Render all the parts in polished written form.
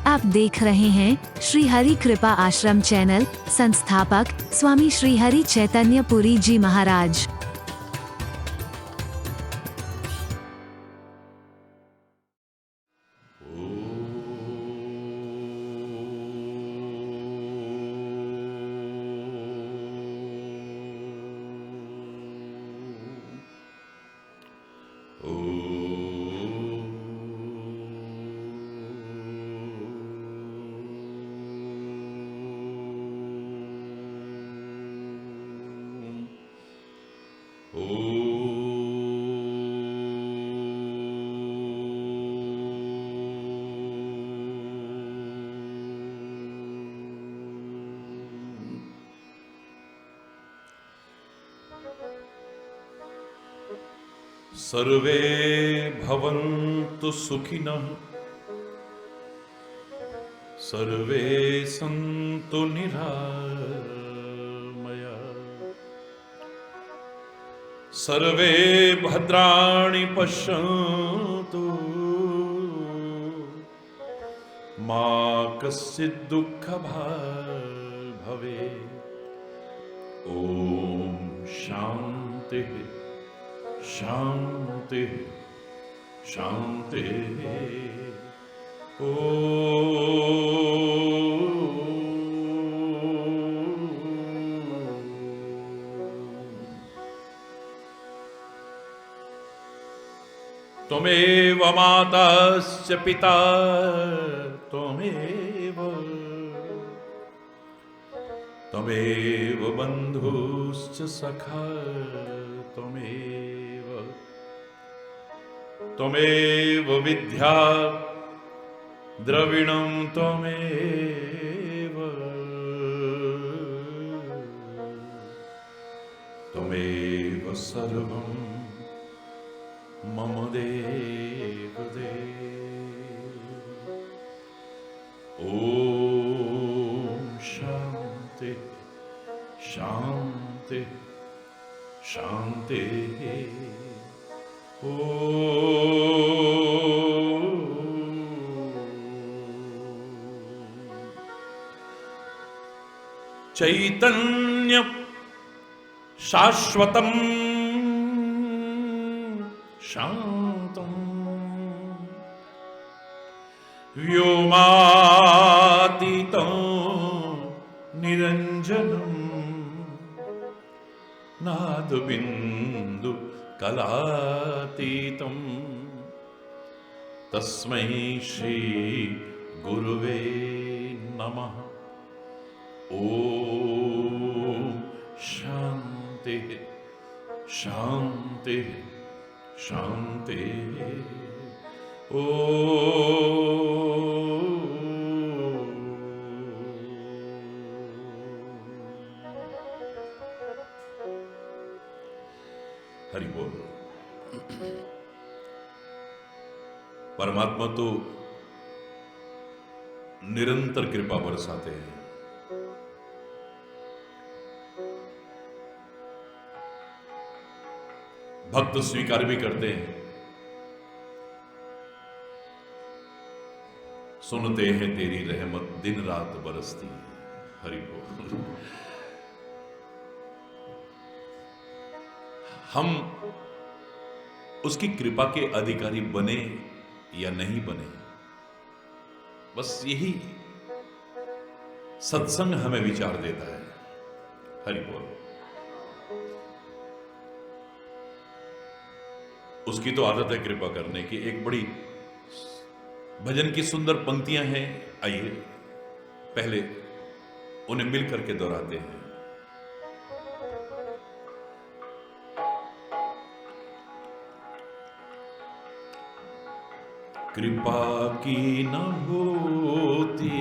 आप देख रहे हैं श्री हरि कृपा आश्रम चैनल। संस्थापक स्वामी श्री हरि चैतन्य पुरी जी महाराज। सर्वे भवन्तु सुखिनः, सर्वे सन्तु निरामया, सर्वे भद्राणि पश्यन्तु, मा कश्चित् दुःखभाग् भवेत्। ॐ शान्तिः शांति शांति। ओ त्वमेव माताश्च पिता त्वमेव बन्धुश्च सखा त्वमेव विद्या द्रविणं त्वमेव सर्वं मम देव देव। ॐ शान्ति शान्ति शान्ति। ओ चैतन्य शाश्वतं शान्तं व्योमातीतं निरञ्जनं नादबिन्दु कलातीतं तस्मै श्री गुरुवे नमः। ॐ शान्ति शान्ति शान्ति। ओ हरि बोल। परमात्मा तो निरंतर कृपा बरसाते हैं। भक्त स्वीकार भी करते हैं, सुनते हैं तेरी रहमत दिन रात बरसती। हरि बोल। हम उसकी कृपा के अधिकारी बने या नहीं बने, बस यही सत्संग हमें विचार देता है। हरि बोल। उसकी तो आदत है कृपा करने की। एक बड़ी भजन की सुंदर पंक्तियां हैं, आइए पहले उन्हें मिल करके दोहराते हैं। कृपा की न होती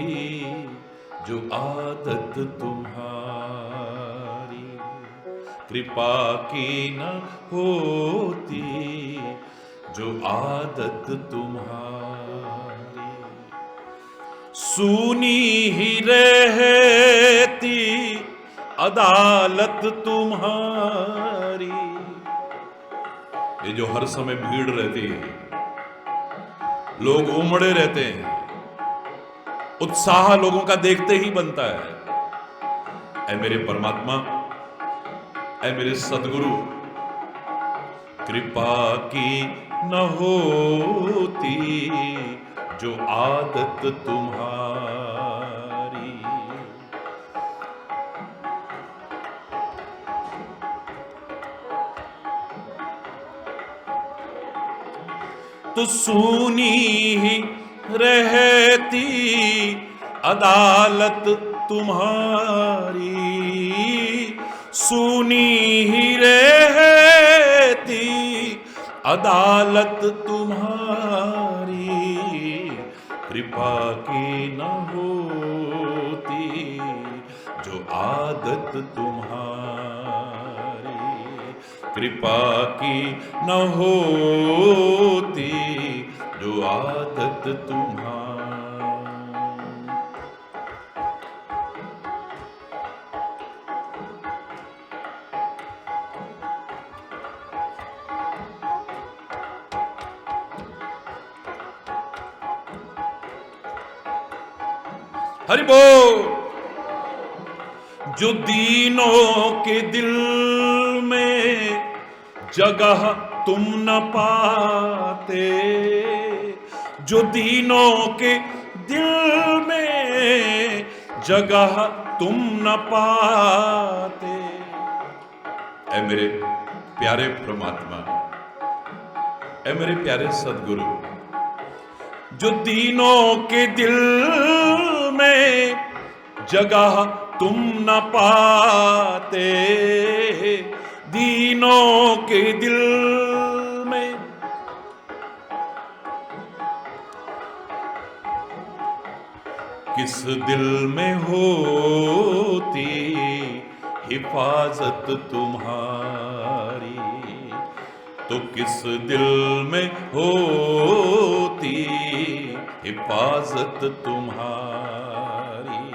जो आदत तुम्हारी, कृपा की न होती जो आदत तुम्हारी, सूनी ही रहती अदालत तुम्हारी। ये जो हर समय भीड़ रहती है, लोग उमड़े रहते हैं, उत्साह लोगों का देखते ही बनता है। ऐ मेरे परमात्मा, ऐ मेरे सदगुरु, कृपा की न होती जो आदत तुम्हारी, तो सूनी ही रहती अदालत तुम्हारी, सूनी ही रहती अदालत तुम्हारी, कृपा की न होती जो आदत तुम्हारी, कृपा की न होती जो आदत तुम्हारी। हरि बोल। जो दीनों के दिल में जगह तुम न पाते, जो दीनों के दिल में जगह तुम न पाते, ऐ मेरे प्यारे परमात्मा, ऐ मेरे प्यारे सदगुरु, जो दीनों के दिल में जगह तुम न पाते, दीनों के दिल में किस दिल में होती हिफाजत तुम्हारी, तो किस दिल में होती हिफाजत तुम्हारी,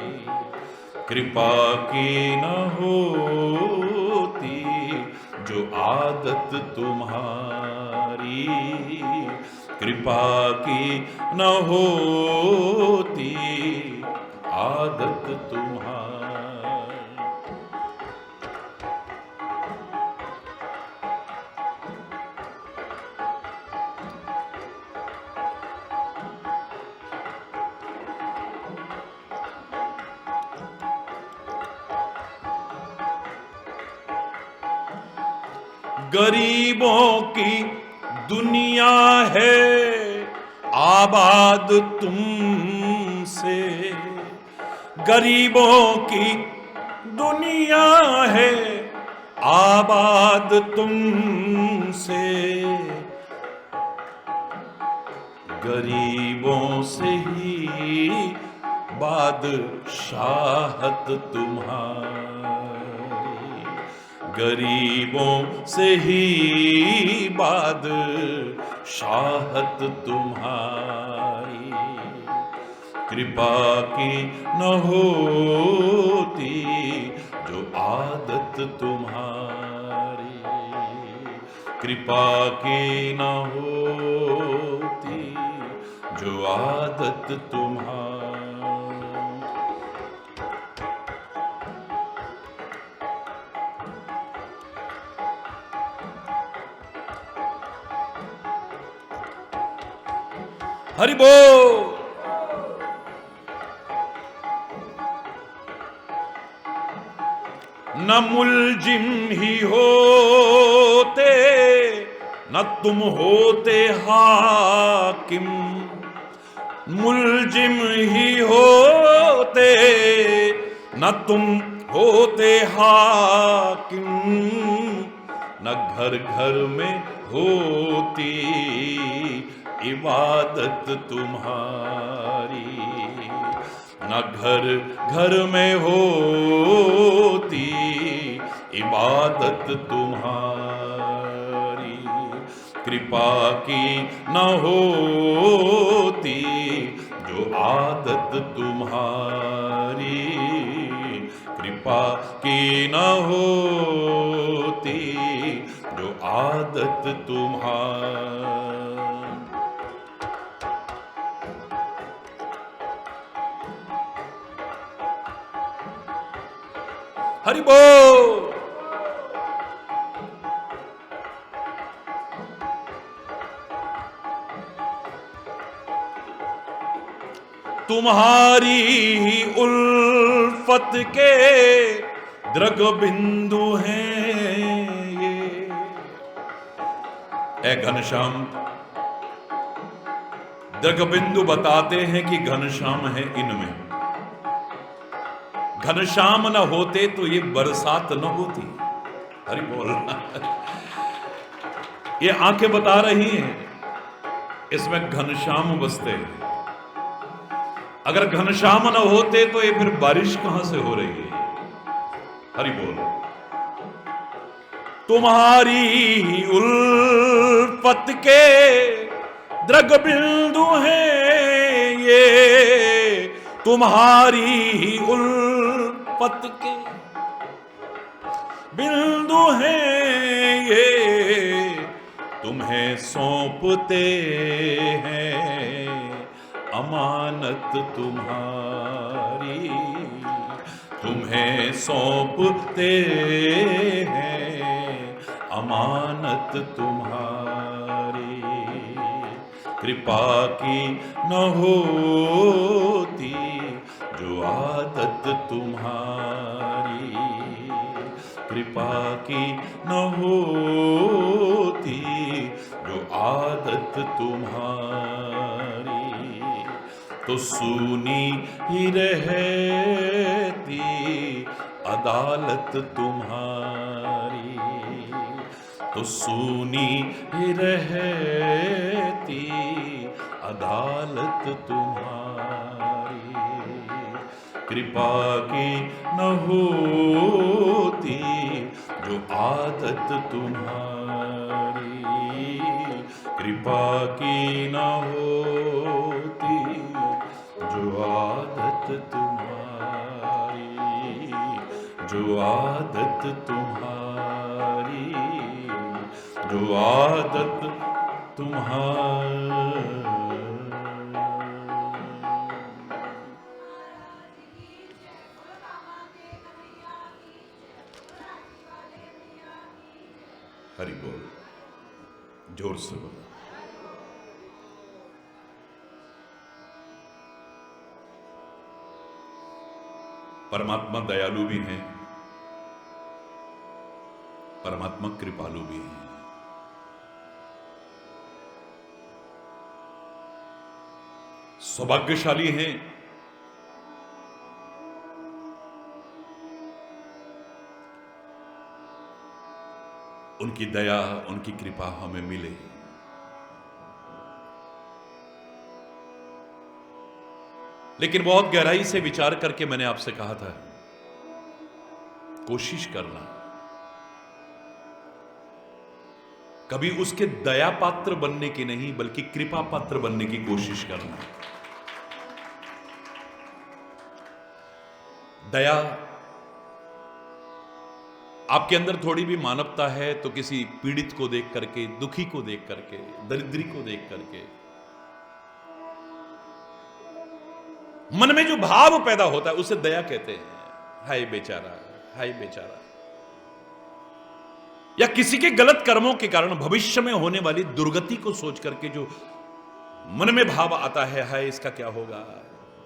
कृपा की न होती जो आदत तुम्हारी, कृपा की न होती आदत तुम्हारी। गरीबों की दुनिया है आबाद तुमसे, गरीबों की दुनिया है आबाद तुमसे, गरीबों से ही बादशाहत तुम्हारी, गरीबों से ही बादशाहत तुम्हारी, कृपा की न होती जो आदत तुम्हारी, कृपा की न होती जो आदत तुम्हारी। हरि बोल। न मुलजिम ही होते न तुम होते हाकिम, मुलजिम ही होते न तुम होते हाकिम, न घर घर में होती इबादत तुम्हारी, न घर घर में होती इबादत तुम्हारी, कृपा की न होती जो आदत तुम्हारी, कृपा की न होती जो आदत तुम्हारी। हरि बोल। तुम्हारी उल्फत के द्रग बिंदु हैं ये। ए घनश्याम, द्रग बिंदु बताते हैं कि घनश्याम है इनमें। घनश्याम न होते तो ये बरसात न होती। हरि बोल। ये आंखें बता रही हैं इसमें घनश्याम बसते हैं। अगर घनश्याम न होते तो ये फिर बारिश कहां से हो रही है। हरि बोल। तुम्हारी उल्फत के द्रग बिंदु हैं ये। तुम्हारी उल्फत के बिंदु हैं ये। तुम्हें सौंपते हैं अमानत तुम्हारी। तुम्हें सौंपते हैं अमानत तुम्हारी। कृपा की न होती जो आदत तुम्हारी। कृपा की न होती जो आदत तुम्हारी। तो सूनी ही रहती अदालत तुम्हारी। तो सूनी ही रहती अदालत तुम्हारी। कृपा की न होती जो आदत तुम्हारी। कृपा की न होती जो आदत तुम्हारी। जो आदत तुम्हारी। जो आदत तुम्हारी। हरि बोल। जोर से बोलो। परमात्मा दयालु भी हैं, परमात्मा कृपालु भी हैं। सौभाग्यशाली हैं उनकी दया, उनकी कृपा हमें मिले। लेकिन बहुत गहराई से विचार करके मैंने आपसे कहा था, कोशिश करना कभी उसके दया पात्र बनने की नहीं, बल्कि कृपा पात्र बनने की कोशिश करना। दया, आपके अंदर थोड़ी भी मानवता है तो किसी पीड़ित को देख करके, दुखी को देख करके, दरिद्री को देख करके मन में जो भाव पैदा होता है उसे दया कहते हैं। हाय बेचारा, हाय बेचारा। या किसी के गलत कर्मों के कारण भविष्य में होने वाली दुर्गति को सोच करके जो मन में भाव आता है, हाय इसका क्या होगा,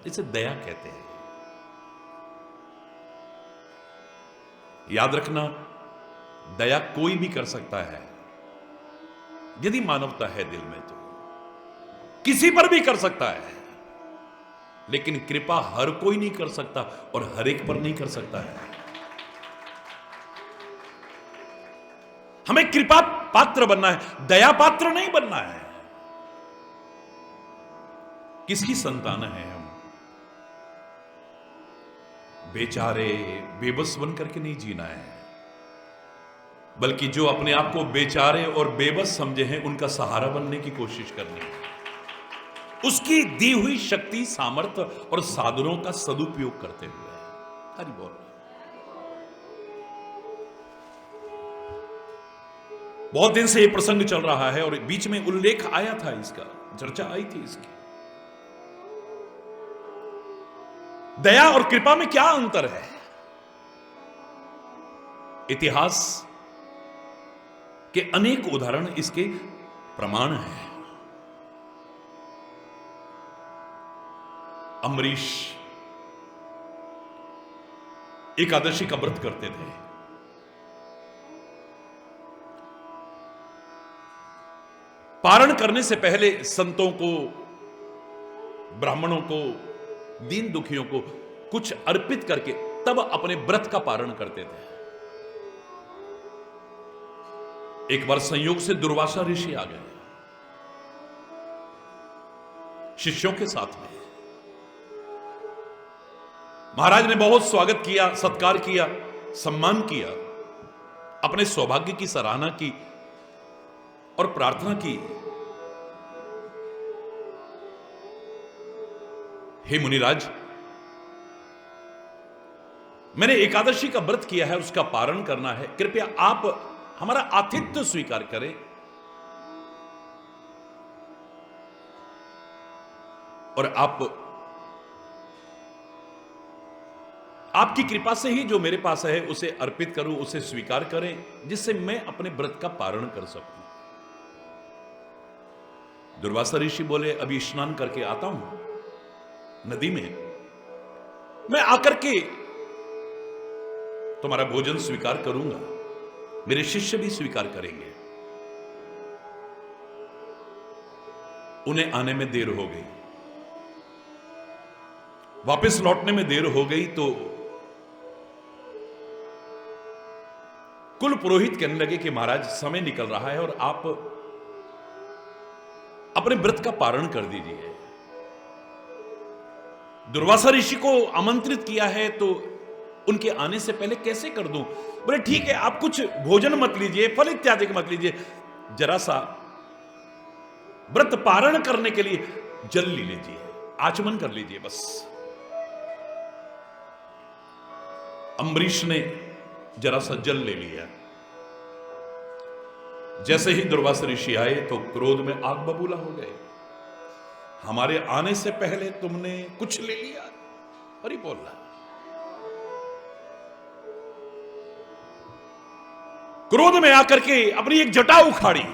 इसे दया कहते हैं। याद रखना, दया कोई भी कर सकता है यदि मानवता है दिल में, तो किसी पर भी कर सकता है। लेकिन कृपा हर कोई नहीं कर सकता और हर एक पर नहीं कर सकता है। हमें कृपा पात्र बनना है, दया पात्र नहीं बनना है। किसकी संतान है हम? बेचारे बेबस बन करके नहीं जीना है, बल्कि जो अपने आप को बेचारे और बेबस समझे हैं उनका सहारा बनने की कोशिश करनी है। उसकी दी हुई शक्ति, सामर्थ्य और साधनों का सदुपयोग करते हुए। हरि बोल। बहुत दिन से यह प्रसंग चल रहा है और बीच में उल्लेख आया था, इसका चर्चा आई थी इसकी। दया और कृपा में क्या अंतर है? इतिहास के अनेक उदाहरण इसके प्रमाण हैं। अम्बरीश एकादशी का व्रत करते थे। पारण करने से पहले संतों को, ब्राह्मणों को, दीन दुखियों को कुछ अर्पित करके तब अपने व्रत का पारण करते थे। एक बार संयोग से दुर्वासा ऋषि आ गए शिष्यों के साथ में। महाराज ने बहुत स्वागत किया, सत्कार किया, सम्मान किया, अपने सौभाग्य की सराहना की और प्रार्थना की, हे मुनिराज, मैंने एकादशी का व्रत किया है, उसका पारण करना है, कृपया आप हमारा आतिथ्य स्वीकार करें। और आपकी कृपा से ही जो मेरे पास है उसे अर्पित करूं, उसे स्वीकार करें, जिससे मैं अपने व्रत का पारण कर सकूं। दुर्वासा ऋषि बोले, अभी स्नान करके आता हूं नदी में, मैं आकर के तुम्हारा भोजन स्वीकार करूंगा, मेरे शिष्य भी स्वीकार करेंगे। उन्हें आने में देर हो गई, वापस लौटने में देर हो गई, तो कुल पुरोहित कहने लगे कि महाराज समय निकल रहा है और आप अपने व्रत का पारण कर दीजिए। दुर्वासा ऋषि को आमंत्रित किया है तो उनके आने से पहले कैसे कर दूं? बोले ठीक है, आप कुछ भोजन मत लीजिए, फल इत्यादि मत लीजिए, जरा सा व्रत पारण करने के लिए जल ले लीजिए, आचमन कर लीजिए बस। अम्बरीश ने जरा सा जल ले लिया। जैसे ही दुर्वासा ऋषि आए तो क्रोध में आग बबूला हो गए। हमारे आने से पहले तुमने कुछ ले लिया, हरि बोल रहा। क्रोध में आकर के अपनी एक जटा उखाड़ी,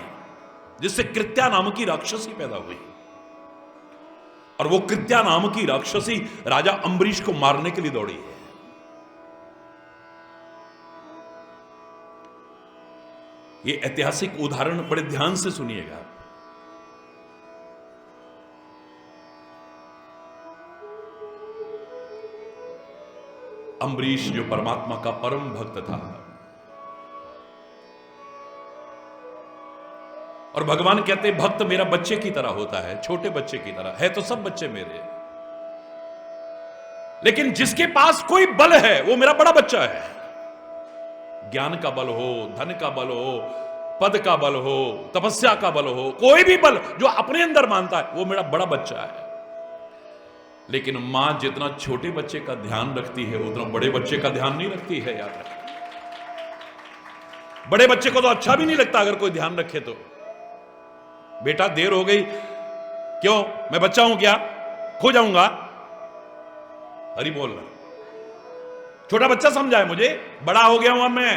जिससे कृत्या नाम की राक्षसी पैदा हुई, और वो कृत्या नाम की राक्षसी राजा अम्बरीश को मारने के लिए दौड़ी है। ये ऐतिहासिक उदाहरण बड़े ध्यान से सुनिएगा। अम्बरीश जो परमात्मा का परम भक्त था, और भगवान कहते भक्त मेरा बच्चे की तरह होता है, छोटे बच्चे की तरह है, तो सब बच्चे मेरे, लेकिन जिसके पास कोई बल है वो मेरा बड़ा बच्चा है। ज्ञान का बल हो, धन का बल हो, पद का बल हो, तपस्या का बल हो, कोई भी बल जो अपने अंदर मानता है वो मेरा बड़ा बच्चा है। लेकिन मां जितना छोटे बच्चे का ध्यान रखती है उतना बड़े बच्चे का ध्यान नहीं रखती है, याद रखें। बड़े बच्चे को तो अच्छा भी नहीं लगता अगर कोई ध्यान रखे तो। बेटा देर हो गई, क्यों, मैं बच्चा हूं क्या, खो जाऊंगा, हरि बोल रहा। छोटा बच्चा समझा है मुझे, बड़ा हो गया हूं अब मैं,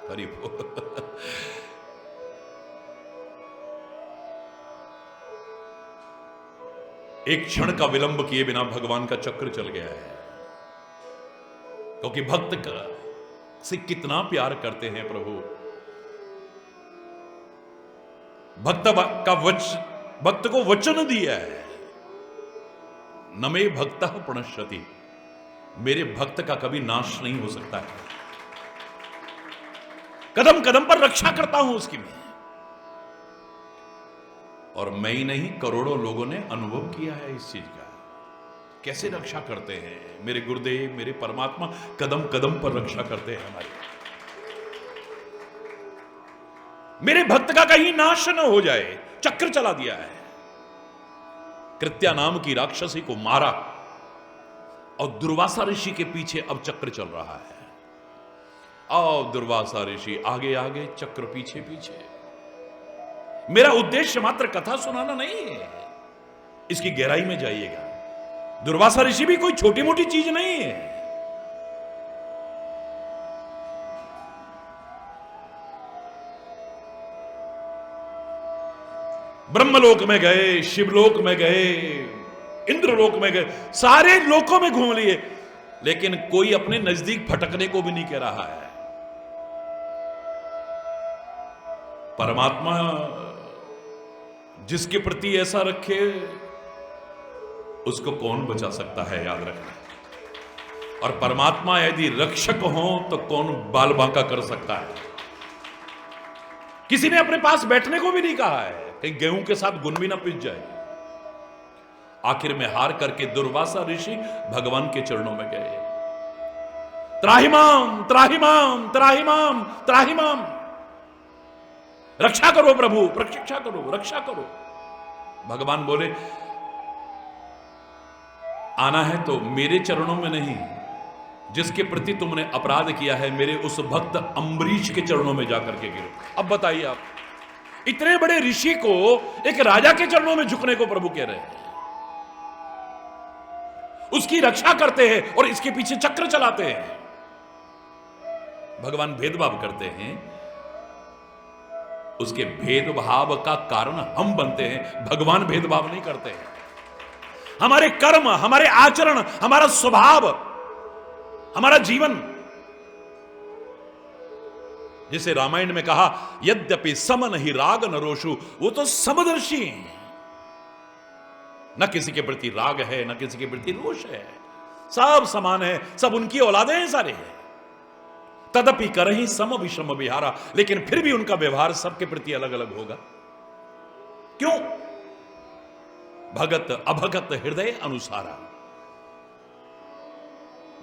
हरि बोल। एक क्षण का विलंब किए बिना भगवान का चक्र चल गया है, क्योंकि भक्त का से कितना प्यार करते हैं प्रभु। भक्त को वचन दिया है, न मे भक्तः प्रणश्यति, मेरे भक्त का कभी नाश नहीं हो सकता है, कदम कदम पर रक्षा करता हूं उसकी मैं। और मैं ही नहीं, करोड़ों लोगों ने अनुभव किया है इस चीज का, कैसे रक्षा करते हैं मेरे गुरुदेव, मेरे परमात्मा कदम कदम पर रक्षा करते हैं हमारी। मेरे भक्त का कहीं नाश न हो जाए, चक्र चला दिया है। कृत्या नाम की राक्षसी को मारा और दुर्वासा ऋषि के पीछे अब चक्र चल रहा है। और दुर्वासा ऋषि आगे आगे, चक्र पीछे पीछे। मेरा उद्देश्य मात्र कथा सुनाना नहीं है, इसकी गहराई में जाइएगा। दुर्वासा ऋषि भी कोई छोटी मोटी चीज नहीं है। ब्रह्मलोक में गए, शिवलोक में गए, इंद्रलोक में गए, सारे लोकों में घूम लिए, लेकिन कोई अपने नजदीक फटकने को भी नहीं कह रहा है। परमात्मा जिसके प्रति ऐसा रखे उसको कौन बचा सकता है, याद रखना। और परमात्मा यदि रक्षक हो तो कौन बाल बांका कर सकता है। किसी ने अपने पास बैठने को भी नहीं कहा है, कहीं गेहूं के साथ गुण भी ना पिस जाए। आखिर में हार करके दुर्वासा ऋषि भगवान के चरणों में गए। त्राहिमाम त्राहिमाम त्राहिमाम त्राहिमाम, रक्षा करो प्रभु, प्रतीक्षा करो, रक्षा करो। भगवान बोले आना है तो मेरे चरणों में नहीं, जिसके प्रति तुमने अपराध किया है मेरे उस भक्त अम्बरीश के चरणों में जाकर के गिरो। अब बताइए आप, इतने बड़े ऋषि को एक राजा के चरणों में झुकने को प्रभु कह रहे हैं, उसकी रक्षा करते हैं और इसके पीछे चक्र चलाते हैं। भगवान भेदभाव करते हैं, उसके भेदभाव का कारण हम बनते हैं, भगवान भेदभाव नहीं करते हैं। हमारे कर्म, हमारे आचरण, हमारा स्वभाव, हमारा जीवन, जिसे रामायण में कहा यद्यपि समन ही राग न रोषु, वो तो समदर्शी हैं, न किसी के प्रति राग है न किसी के प्रति रोष है, सब समान है, सब उनकी औलादे हैं सारे हैं। तदपि करहि सम विषम विहारा, लेकिन फिर भी उनका व्यवहार सबके प्रति अलग अलग होगा। क्यों? भगत अभगत हृदय अनुसारा,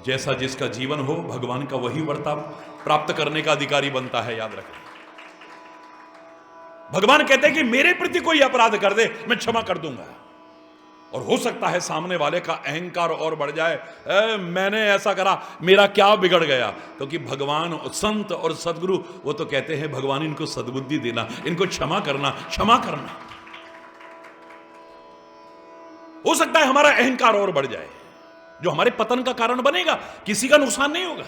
जैसा जिसका जीवन हो भगवान का वही वर्ताव प्राप्त करने का अधिकारी बनता है, याद रखें। भगवान कहते हैं कि मेरे प्रति कोई अपराध कर दे मैं क्षमा कर दूंगा, और हो सकता है सामने वाले का अहंकार और बढ़ जाए, मैंने ऐसा करा, मेरा क्या बिगड़ गया। क्योंकि भगवान, संत और सदगुरु वो तो कहते हैं भगवान इनको सद्बुद्धि देना, इनको क्षमा करना, क्षमा करना। हो सकता है हमारा अहंकार और बढ़ जाए, जो हमारे पतन का कारण बनेगा, किसी का नुकसान नहीं होगा।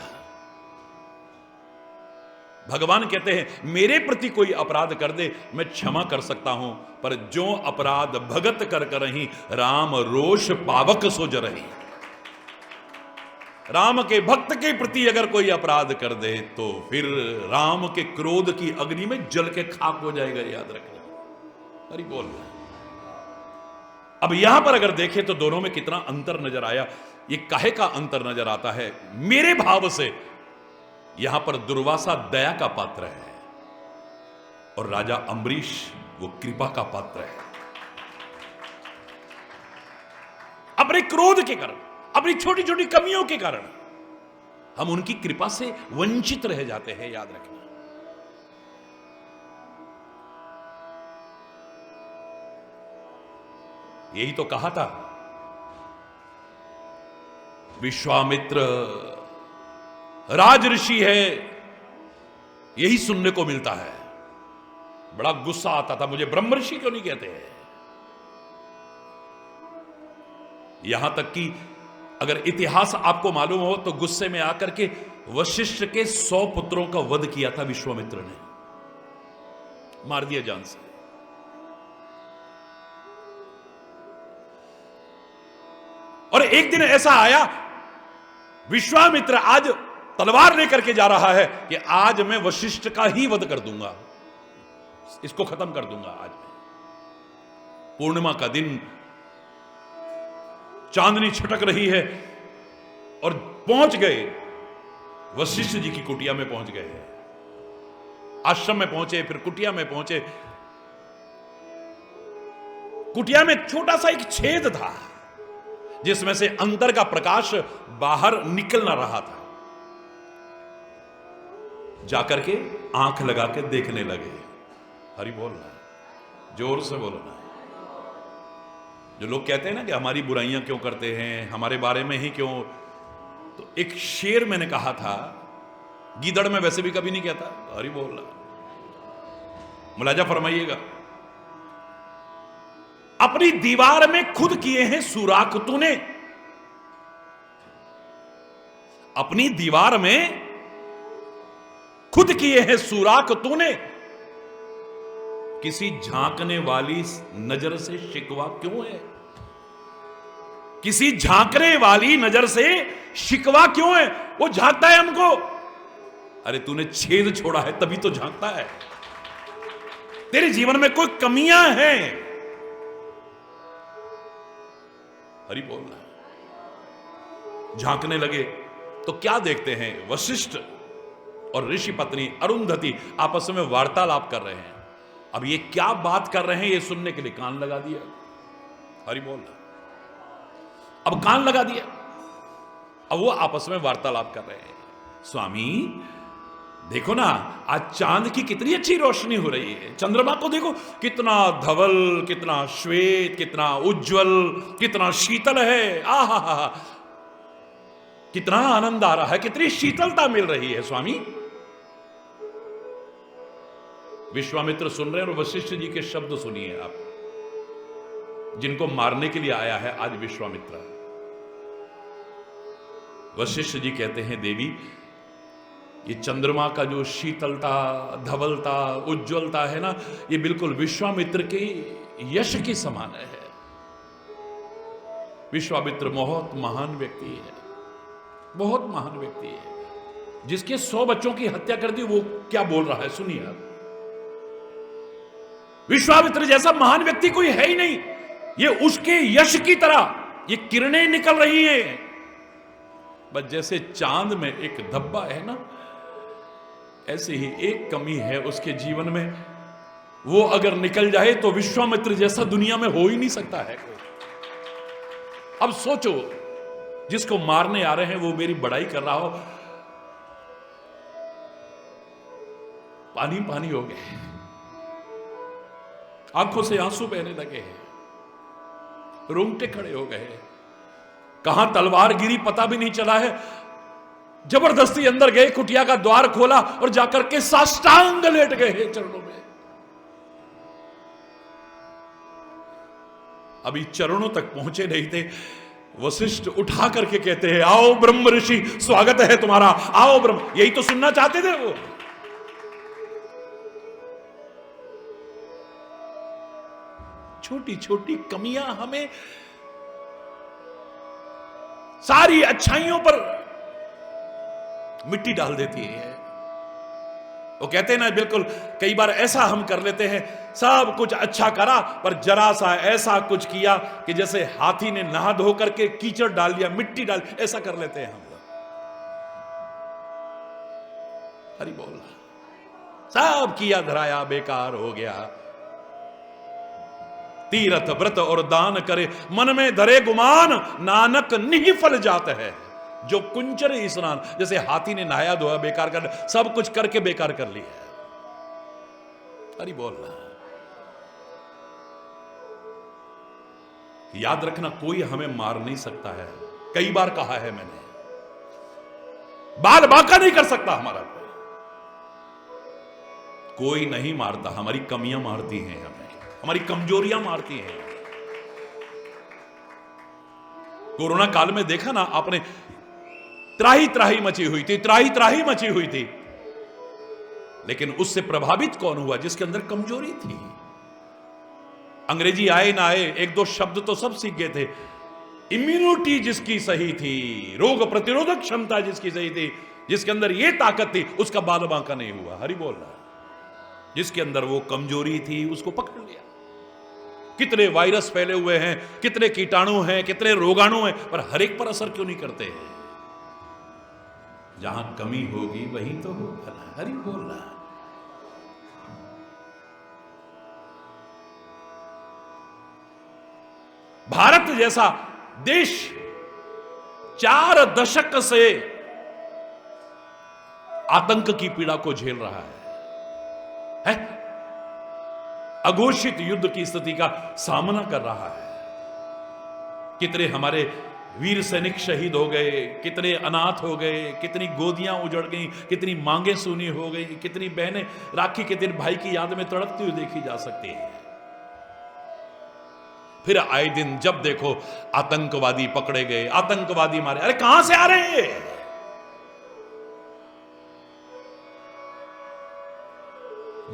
भगवान कहते हैं मेरे प्रति कोई अपराध कर दे मैं क्षमा कर सकता हूं, पर जो अपराध भगत कर करही राम रोष पावक सो जरही। राम के भक्त के प्रति अगर कोई अपराध कर दे तो फिर राम के क्रोध की अग्नि में जल के खाक हो जाएगा, याद रखना। अरे बोल। अब यहां पर अगर देखें तो दोनों में कितना अंतर नजर आया। ये काहे का अंतर नजर आता है? मेरे भाव से यहां पर दुर्वासा दया का पात्र है और राजा अम्बरीश वो कृपा का पात्र है। अपने क्रोध के कारण, अपनी छोटी छोटी कमियों के कारण हम उनकी कृपा से वंचित रह जाते हैं, याद रखना। यही तो कहा था विश्वामित्र राजऋषि है, यही सुनने को मिलता है। बड़ा गुस्सा आता था, मुझे ब्रह्म ऋषि क्यों नहीं कहते हैं। यहां तक कि अगर इतिहास आपको मालूम हो तो गुस्से में आकर के वशिष्ठ के 100 पुत्रों का वध किया था विश्वामित्र ने, मार दिया जान से। और एक दिन ऐसा आया, विश्वामित्र आज तलवार लेकर के जा रहा है कि आज मैं वशिष्ठ का ही वध कर दूंगा, इसको खत्म कर दूंगा आज मैं। पूर्णिमा का दिन, चांदनी छटक रही है और पहुंच गए वशिष्ठ जी की कुटिया में पहुंच गए हैं। आश्रम में पहुंचे, फिर कुटिया में पहुंचे। कुटिया में छोटा सा एक छेद था जिसमें से अंदर का प्रकाश बाहर निकल ना रहा था। जाकर के आंख लगा के देखने लगे। हरि बोलना, जोर से बोलना। जो लोग कहते हैं ना कि हमारी बुराइयां क्यों करते हैं, हमारे बारे में ही क्यों, तो एक शेर मैंने कहा था, गीदड़ में वैसे भी कभी नहीं कहता। हरि बोलना, मुलाजा फरमाइएगा। अपनी दीवार में खुद किए हैं सुराख तूने, अपनी दीवार में खुद किए हैं सुराख तूने, किसी झांकने वाली नजर से शिकवा क्यों है? किसी झांकने वाली नजर से शिकवा क्यों है? वो झांकता है हमको। अरे तूने छेद छोड़ा है तभी तो झांकता है। तेरे जीवन में कोई कमियां हैं, हरि बोलना। झांकने लगे तो क्या देखते हैं? वशिष्ठ और ऋषि पत्नी अरुंधति आपस में वार्तालाप कर रहे हैं। अब ये क्या बात कर रहे हैं ये सुनने के लिए कान लगा दिया। हरि बोलना। अब कान लगा दिया। अब वो आपस में वार्तालाप कर रहे हैं। स्वामी देखो ना, आज चांद की कितनी अच्छी रोशनी हो रही है। चंद्रमा को देखो, कितना धवल, कितना श्वेत, कितना उज्जवल, कितना शीतल है। आहा हा हा, कितना आनंद आ रहा है, कितनी शीतलता मिल रही है स्वामी। विश्वामित्र सुन रहे हैं और वशिष्ठ जी के शब्द सुनिए आप, जिनको मारने के लिए आया है आज विश्वामित्र। वशिष्ठ जी कहते हैं, देवी ये चंद्रमा का जो शीतलता, धवलता, उज्ज्वलता है ना, ये बिल्कुल विश्वामित्र के यश के समान है। विश्वामित्र बहुत महान व्यक्ति है, बहुत महान व्यक्ति है। जिसके 100 बच्चों की हत्या कर दी, वो क्या बोल रहा है सुनिए आप। विश्वामित्र जैसा महान व्यक्ति कोई है ही नहीं। ये उसके यश की तरह ये किरणें निकल रही हैं। बस जैसे चांद में एक धब्बा है ना, ऐसे ही एक कमी है उसके जीवन में। वो अगर निकल जाए तो विश्वामित्र जैसा दुनिया में हो ही नहीं सकता है कोई। अब सोचो, जिसको मारने आ रहे हैं वो मेरी बड़ाई कर रहा हो, पानी पानी हो गए, आंखों से आंसू बहने लगे हैं, रोंगटे खड़े हो गए। कहां तलवार गिरी पता भी नहीं चला है। जबरदस्ती अंदर गए, कुटिया का द्वार खोला और जाकर के साष्टांग लेट गए हैं चरणों में। अभी चरणों तक पहुंचे नहीं थे, वशिष्ठ उठा करके कहते हैं, आओ ब्रह्म ऋषि, स्वागत है तुम्हारा, आओ ब्रह्म। यही तो सुनना चाहते थे वो। छोटी छोटी कमियां हमें सारी अच्छाइयों पर मिट्टी डाल देती है। वो कहते हैं ना, बिल्कुल कई बार ऐसा हम कर लेते हैं, सब कुछ अच्छा करा पर जरा सा ऐसा कुछ किया कि जैसे हाथी ने नहा धो करके कीचड़ डाल दिया, मिट्टी डाल, ऐसा कर लेते हैं हम लोग। हरि बोल। सब किया धराया बेकार हो गया। तीरथ व्रत और दान करे, मन में धरे गुमान, नानक निहि फल जात है। जो कुंचर स्नान, जैसे हाथी ने नहाया धोया बेकार कर, सब कुछ करके बेकार कर लिया। अरे बोलना। याद रखना, कोई हमें मार नहीं सकता है। कई बार कहा है मैंने, बाल बांका नहीं कर सकता हमारा कोई नहीं मारता। हमारी कमियां मारती हैं हमें, हमारी कमजोरियां मारती हैं। कोरोना काल में देखा ना आपने, त्राही त्राही मची हुई थी, त्राही त्राही मची हुई थी, लेकिन उससे प्रभावित कौन हुआ? जिसके अंदर कमजोरी थी। अंग्रेजी आए ना आए, एक दो शब्द तो सब सीख गए थे। इम्यूनिटी जिसकी सही थी, रोग प्रतिरोधक क्षमता जिसकी सही थी, जिसके अंदर ये ताकत थी, उसका बाल बांका नहीं हुआ। हरि बोल रहा। जिसके अंदर वो कमजोरी थी उसको पकड़ लिया। कितने वायरस फैले हुए हैं, कितने कीटाणु हैं, कितने रोगाणु हैं, पर हर एक पर असर क्यों नहीं करते हैं? जहां कमी होगी वहीं तो होगा ना। हरि बोल रहा। भारत जैसा देश 4 दशक से आतंक की पीड़ा को झेल रहा है? अघोषित युद्ध की स्थिति का सामना कर रहा है। कितने हमारे वीर सैनिक शहीद हो गए, कितने अनाथ हो गए, कितनी गोदियां उजड़ गई, कितनी मांगें सूनी हो गई, कितनी बहनें राखी के दिन भाई की याद में तड़पती हुई देखी जा सकती है। फिर आए दिन जब देखो आतंकवादी पकड़े गए, आतंकवादी मारे। अरे कहां से आ रहे हैं?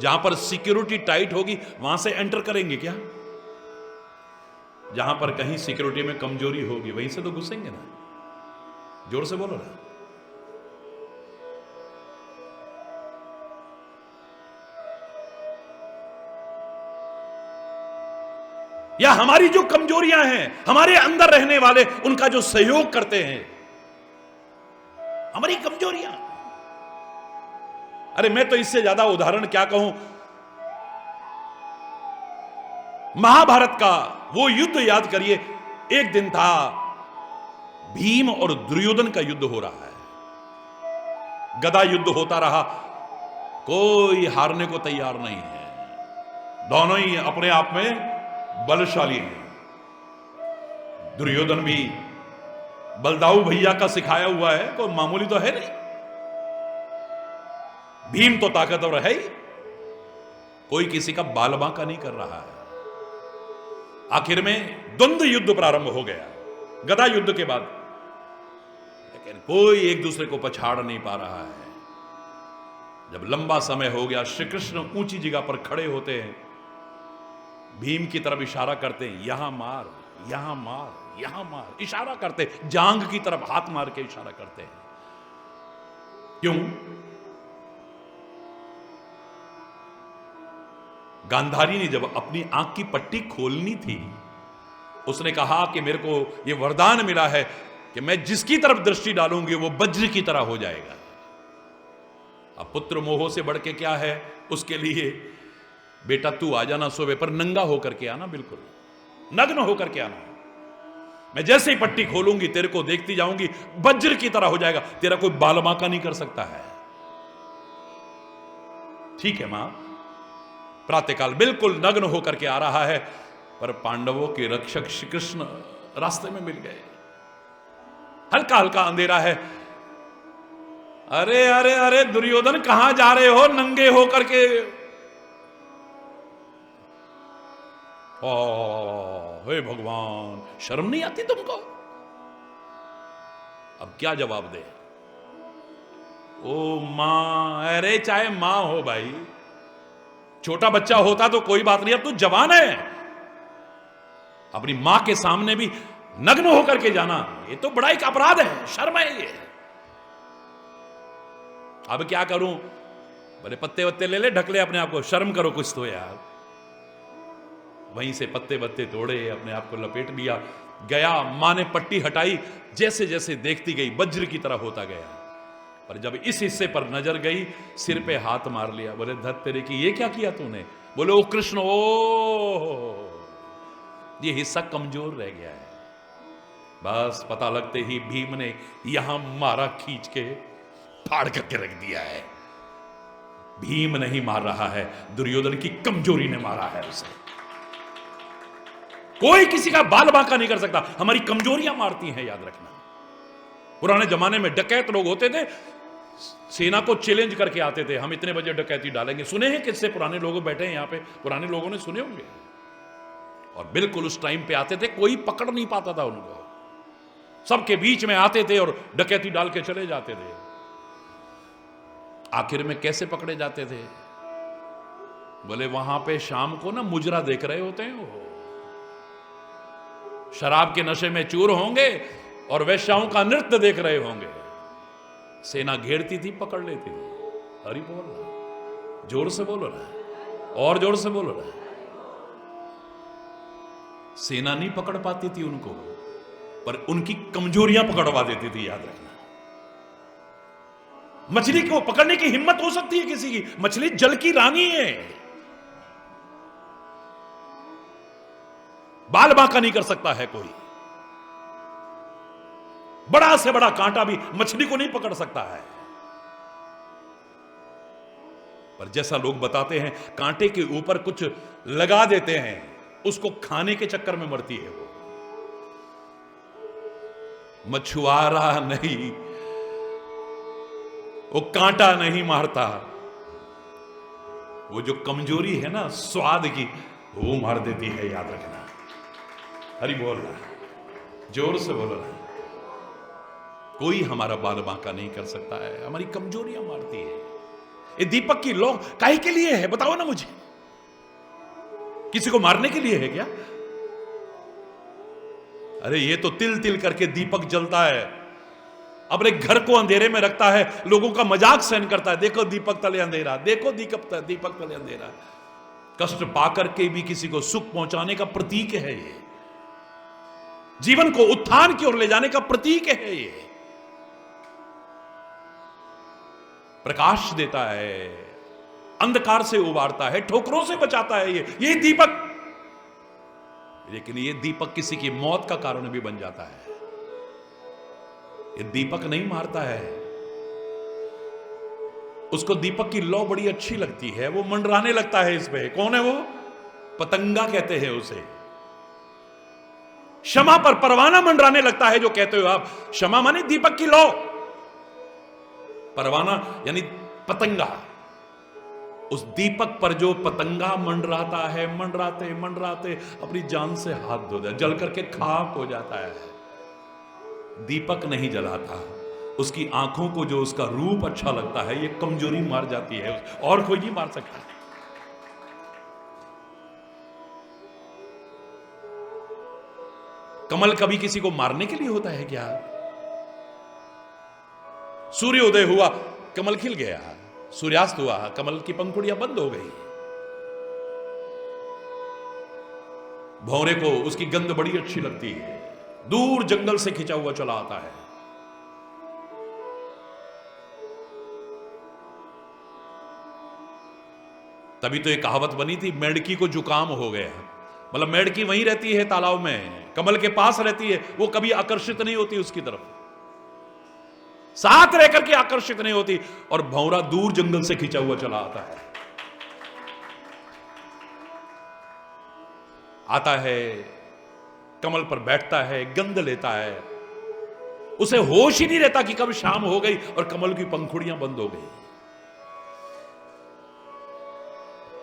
जहां पर सिक्योरिटी टाइट होगी वहां से एंटर करेंगे क्या? जहां पर कहीं सिक्योरिटी में कमजोरी होगी वहीं से तो घुसेंगे ना। जोर से बोलो ना। या हमारी जो कमजोरियां हैं, हमारे अंदर रहने वाले उनका जो सहयोग करते हैं, हमारी कमजोरियां। अरे मैं तो इससे ज्यादा उदाहरण क्या कहूं, महाभारत का वो युद्ध याद करिए। एक दिन था, भीम और दुर्योधन का युद्ध हो रहा है, गदा युद्ध होता रहा, कोई हारने को तैयार नहीं है, दोनों ही अपने आप में बलशाली हैं। दुर्योधन भी बलदाऊ भैया का सिखाया हुआ है, कोई मामूली तो है नहीं। भीम तो ताकतवर है ही, कोई किसी का बाल बांका नहीं कर रहा है। आखिर में द्वंद्व युद्ध प्रारंभ हो गया गदा युद्ध के बाद, लेकिन कोई एक दूसरे को पछाड़ नहीं पा रहा है। जब लंबा समय हो गया, श्री कृष्ण ऊंची जगह पर खड़े होते हैं, भीम की तरफ इशारा करते हैं, यहां मार, यहां मार, यहां मार, इशारा करते, जांग की तरफ हाथ मार के इशारा करते हैं। क्यों? गांधारी ने जब अपनी आंख की पट्टी खोलनी थी, उसने कहा कि मेरे को यह वरदान मिला है कि मैं जिसकी तरफ दृष्टि डालूंगी वो वज्र की तरह हो जाएगा। अब पुत्र मोह से बढ़ के क्या है, उसके लिए बेटा तू आ जाना सोवे, पर नंगा होकर के आना, बिल्कुल नग्न होकर के आना। मैं जैसे ही पट्टी खोलूंगी तेरे को देखती जाऊंगी, वज्र की तरह हो जाएगा, तेरा कोई बाल बांका नहीं कर सकता है। ठीक है मां, प्रातःकाल बिल्कुल नग्न होकर के आ रहा है, पर पांडवों के रक्षक श्री कृष्ण रास्ते में मिल गए। हल्का हल्का अंधेरा है। अरे अरे अरे दुर्योधन, कहां जा रहे हो नंगे होकर के? हे भगवान, शर्म नहीं आती तुमको? अब क्या जवाब दे? ओ मां, अरे चाहे मां हो भाई, छोटा बच्चा होता तो कोई बात नहीं, अब तू जवान है, अपनी मां के सामने भी नग्न होकर के जाना, ये तो बड़ा एक अपराध है, शर्म है ये। अब क्या करूं? बोले पत्ते वत्ते ले ले, ढक ले अपने आप को, शर्म करो कुछ तो यार। वहीं से पत्ते वत्ते तोड़े, अपने आप को लपेट लिया, गया। मां ने पट्टी हटाई, जैसे जैसे देखती गई वज्र की तरह होता गया। पर जब इस हिस्से पर नजर गई, सिर पे हाथ मार लिया। बोले धत तेरे की, ये क्या किया तूने? बोले ओ कृष्ण, ओ ये हिस्सा कमजोर रह गया है। बस पता लगते ही भीम ने यहां मारा, खींच के फाड़ करके रख दिया है। भीम नहीं मार रहा है, दुर्योधन की कमजोरी ने मारा है उसे। कोई किसी का बाल बांका नहीं कर सकता, हमारी कमजोरियां मारती हैं, याद रखना। पुराने जमाने में डकैत लोग होते थे, सेना को चैलेंज करके आते थे, हम इतने बजे डकैती डालेंगे। सुने हैं किससे? पुराने लोग बैठे हैं यहां पे, पुराने लोगों ने सुने होंगे। और बिल्कुल उस टाइम पे आते थे, कोई पकड़ नहीं पाता था उनको, सबके बीच में आते थे और डकैती डाल के चले जाते थे। आखिर में कैसे पकड़े जाते थे? बोले वहां पे शाम को ना मुजरा देख रहे होते हैं, वो शराब के नशे में चूर होंगे और वेश्याओं का नृत्य देख रहे होंगे। सेना घेरती थी, पकड़ लेती थी। हरि बोल रहा, जोर से बोलो ना, और जोर से बोलो ना। सेना नहीं पकड़ पाती थी उनको, पर उनकी कमजोरियां पकड़वा देती थी, याद रखना। मछली को पकड़ने की हिम्मत हो सकती है किसी की, मछली जल की रानी है, बाल बांका नहीं कर सकता है कोई। बड़ा से बड़ा कांटा भी मछली को नहीं पकड़ सकता है। पर जैसा लोग बताते हैं, कांटे के ऊपर कुछ लगा देते हैं, उसको खाने के चक्कर में मरती है वो। मछुआरा नहीं, वो कांटा नहीं मारता, वो जो कमजोरी है ना स्वाद की, वो मार देती है, याद रखना। हरि बोल रहा, जोर से बोल रहा। कोई हमारा बाल बांका नहीं कर सकता है, हमारी कमजोरियां मारती है। ये दीपक की लौ काहे के लिए है, बताओ ना मुझे। किसी को मारने के लिए है क्या? अरे ये तो तिल तिल करके दीपक जलता है, अपने घर को अंधेरे में रखता है, लोगों का मजाक सहन करता है। देखो दीपक तले अंधेरा, देखो दीपक तले अंधेरा। कष्ट पाकर के भी किसी को सुख पहुंचाने का प्रतीक है ये, जीवन को उत्थान की ओर ले जाने का प्रतीक है ये। प्रकाश देता है, अंधकार से उबारता है, ठोकरों से बचाता है ये दीपक। लेकिन ये दीपक किसी की मौत का कारण भी बन जाता है। ये दीपक नहीं मारता है, उसको दीपक की लौ बड़ी अच्छी लगती है, वो मंडराने लगता है इस पे। कौन है वो? पतंगा कहते हैं उसे। क्षमा पर परवाना मंडराने लगता है, जो कहते हो आप। क्षमा माने दीपक की लौ, परवाना यानी पतंगा। उस दीपक पर जो पतंगा मंडराता है, मंडराते मंडराते अपनी जान से हाथ धो जाता, जल करके खाक हो जाता है। दीपक नहीं जलाता, उसकी आंखों को जो उसका रूप अच्छा लगता है, ये कमजोरी मार जाती है, और कोई नहीं मार सकता। कमल कभी किसी को मारने के लिए होता है क्या? सूर्योदय हुआ, कमल खिल गया, सूर्यास्त हुआ, कमल की पंखुड़ियां बंद हो गई। भौरे को उसकी गंध बड़ी अच्छी लगती है, दूर जंगल से खिंचा हुआ चला आता है। तभी तो एक कहावत बनी थी, मेढकी को जुकाम हो गया। मतलब मेढकी वहीं रहती है तालाब में, कमल के पास रहती है, वो कभी आकर्षित नहीं होती उसकी तरफ, साथ रहकर के आकर्षित नहीं होती, और भौरा दूर जंगल से खिंचा हुआ चला आता है। आता है, कमल पर बैठता है, गंध लेता है, उसे होश ही नहीं रहता कि कब शाम हो गई और कमल की पंखुड़ियां बंद हो गई।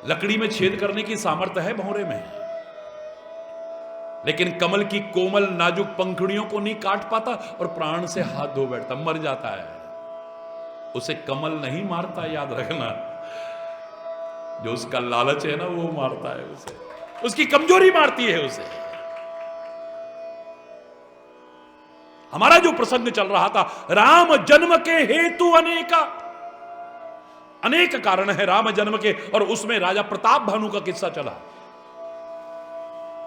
लकड़ी में छेद करने की सामर्थ्य है भौरे में, लेकिन कमल की कोमल नाजुक पंखुड़ियों को नहीं काट पाता और प्राण से हाथ धो बैठता, मर जाता है। उसे कमल नहीं मारता, याद रखना। जो उसका लालच है ना, वो मारता है उसे, उसकी कमजोरी मारती है उसे। हमारा जो प्रसंग चल रहा था, राम जन्म के हेतु अनेक कारण है राम जन्म के, और उसमें राजा प्रताप भानु का किस्सा चला।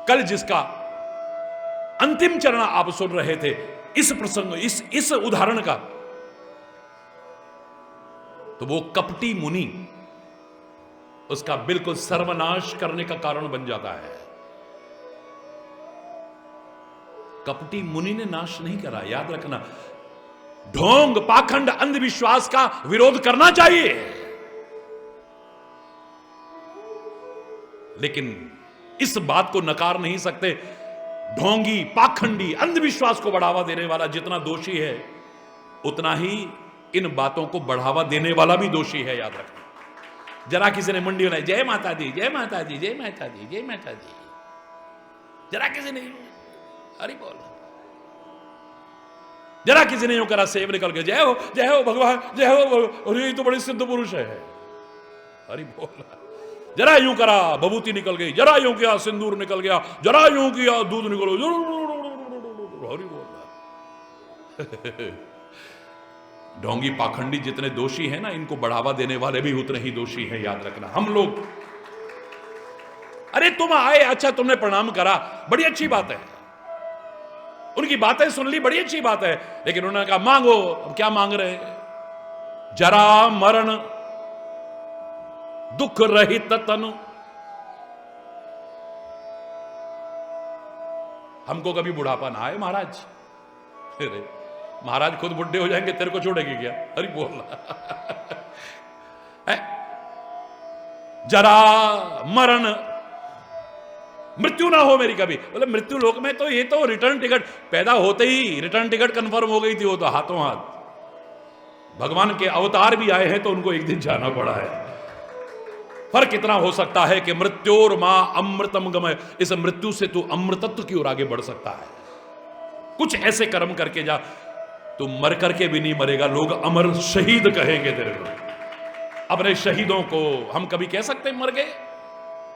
कल जिसका अंतिम चरण आप सुन रहे थे, इस प्रसंग, इस उदाहरण का, तो वो कपटी मुनि उसका बिल्कुल सर्वनाश करने का कारण बन जाता है। कपटी मुनि ने नाश नहीं करा, याद रखना। ढोंग, पाखंड, अंधविश्वास का विरोध करना चाहिए, लेकिन इस बात को नकार नहीं सकते, ढोंगी, पाखंडी, अंधविश्वास को बढ़ावा देने वाला जितना दोषी है, उतना ही इन बातों को बढ़ावा देने वाला भी दोषी है, याद रखना। जरा किसी ने मुंडी बनाई, जय माता दी, जय माता दी, जय माता दी, जय माता दी, जरा किसी ने हरि बोल, जरा किसी ने यूं करा, सेब निकल के जय हो भगवान, जय हो, और ये तो बड़ी सिद्ध पुरुष है, हरि बोल। जरा यूं करा, बबूती निकल गई, जरा यूं किया, सिंदूर निकल गया, जरा यूं किया, दूध निकल गया, हरि बोल। ढोंगी, पाखंडी जितने दोषी हैं ना, इनको बढ़ावा देने वाले भी उतने ही दोषी हैं, याद रखना। हम लोग, अरे तुम आए, अच्छा तुमने प्रणाम करा, बड़ी अच्छी बात है, उनकी बातें सुन ली, बड़ी अच्छी बात है, लेकिन उन्होंने कहा मांगो। अब क्या मांग रहे हैं? जरा मरण दुख रहित तनु। हमको कभी बुढ़ापा ना आए महाराज। अरे महाराज खुद बुढ़े हो जाएंगे, तेरे को छोड़ेगी क्या? अरे बोल जरा मरण, मृत्यु ना हो मेरी कभी। बोले मृत्यु लोक में तो ये तो रिटर्न टिकट, पैदा होते ही रिटर्न टिकट कंफर्म हो गई थी, वो तो हाथों हाथ। भगवान के अवतार भी आए हैं तो उनको एक दिन जाना पड़ा है। फर्क इतना हो सकता है कि मृत्योर मां अमृतम गमय, इस मृत्यु से तू अमृतत्व की ओर आगे बढ़ सकता है। कुछ ऐसे कर्म करके जा, तू मर करके भी नहीं मरेगा, लोग अमर शहीद कहेंगे तेरे को। अपने शहीदों को हम कभी कह सकते हैं मर गए?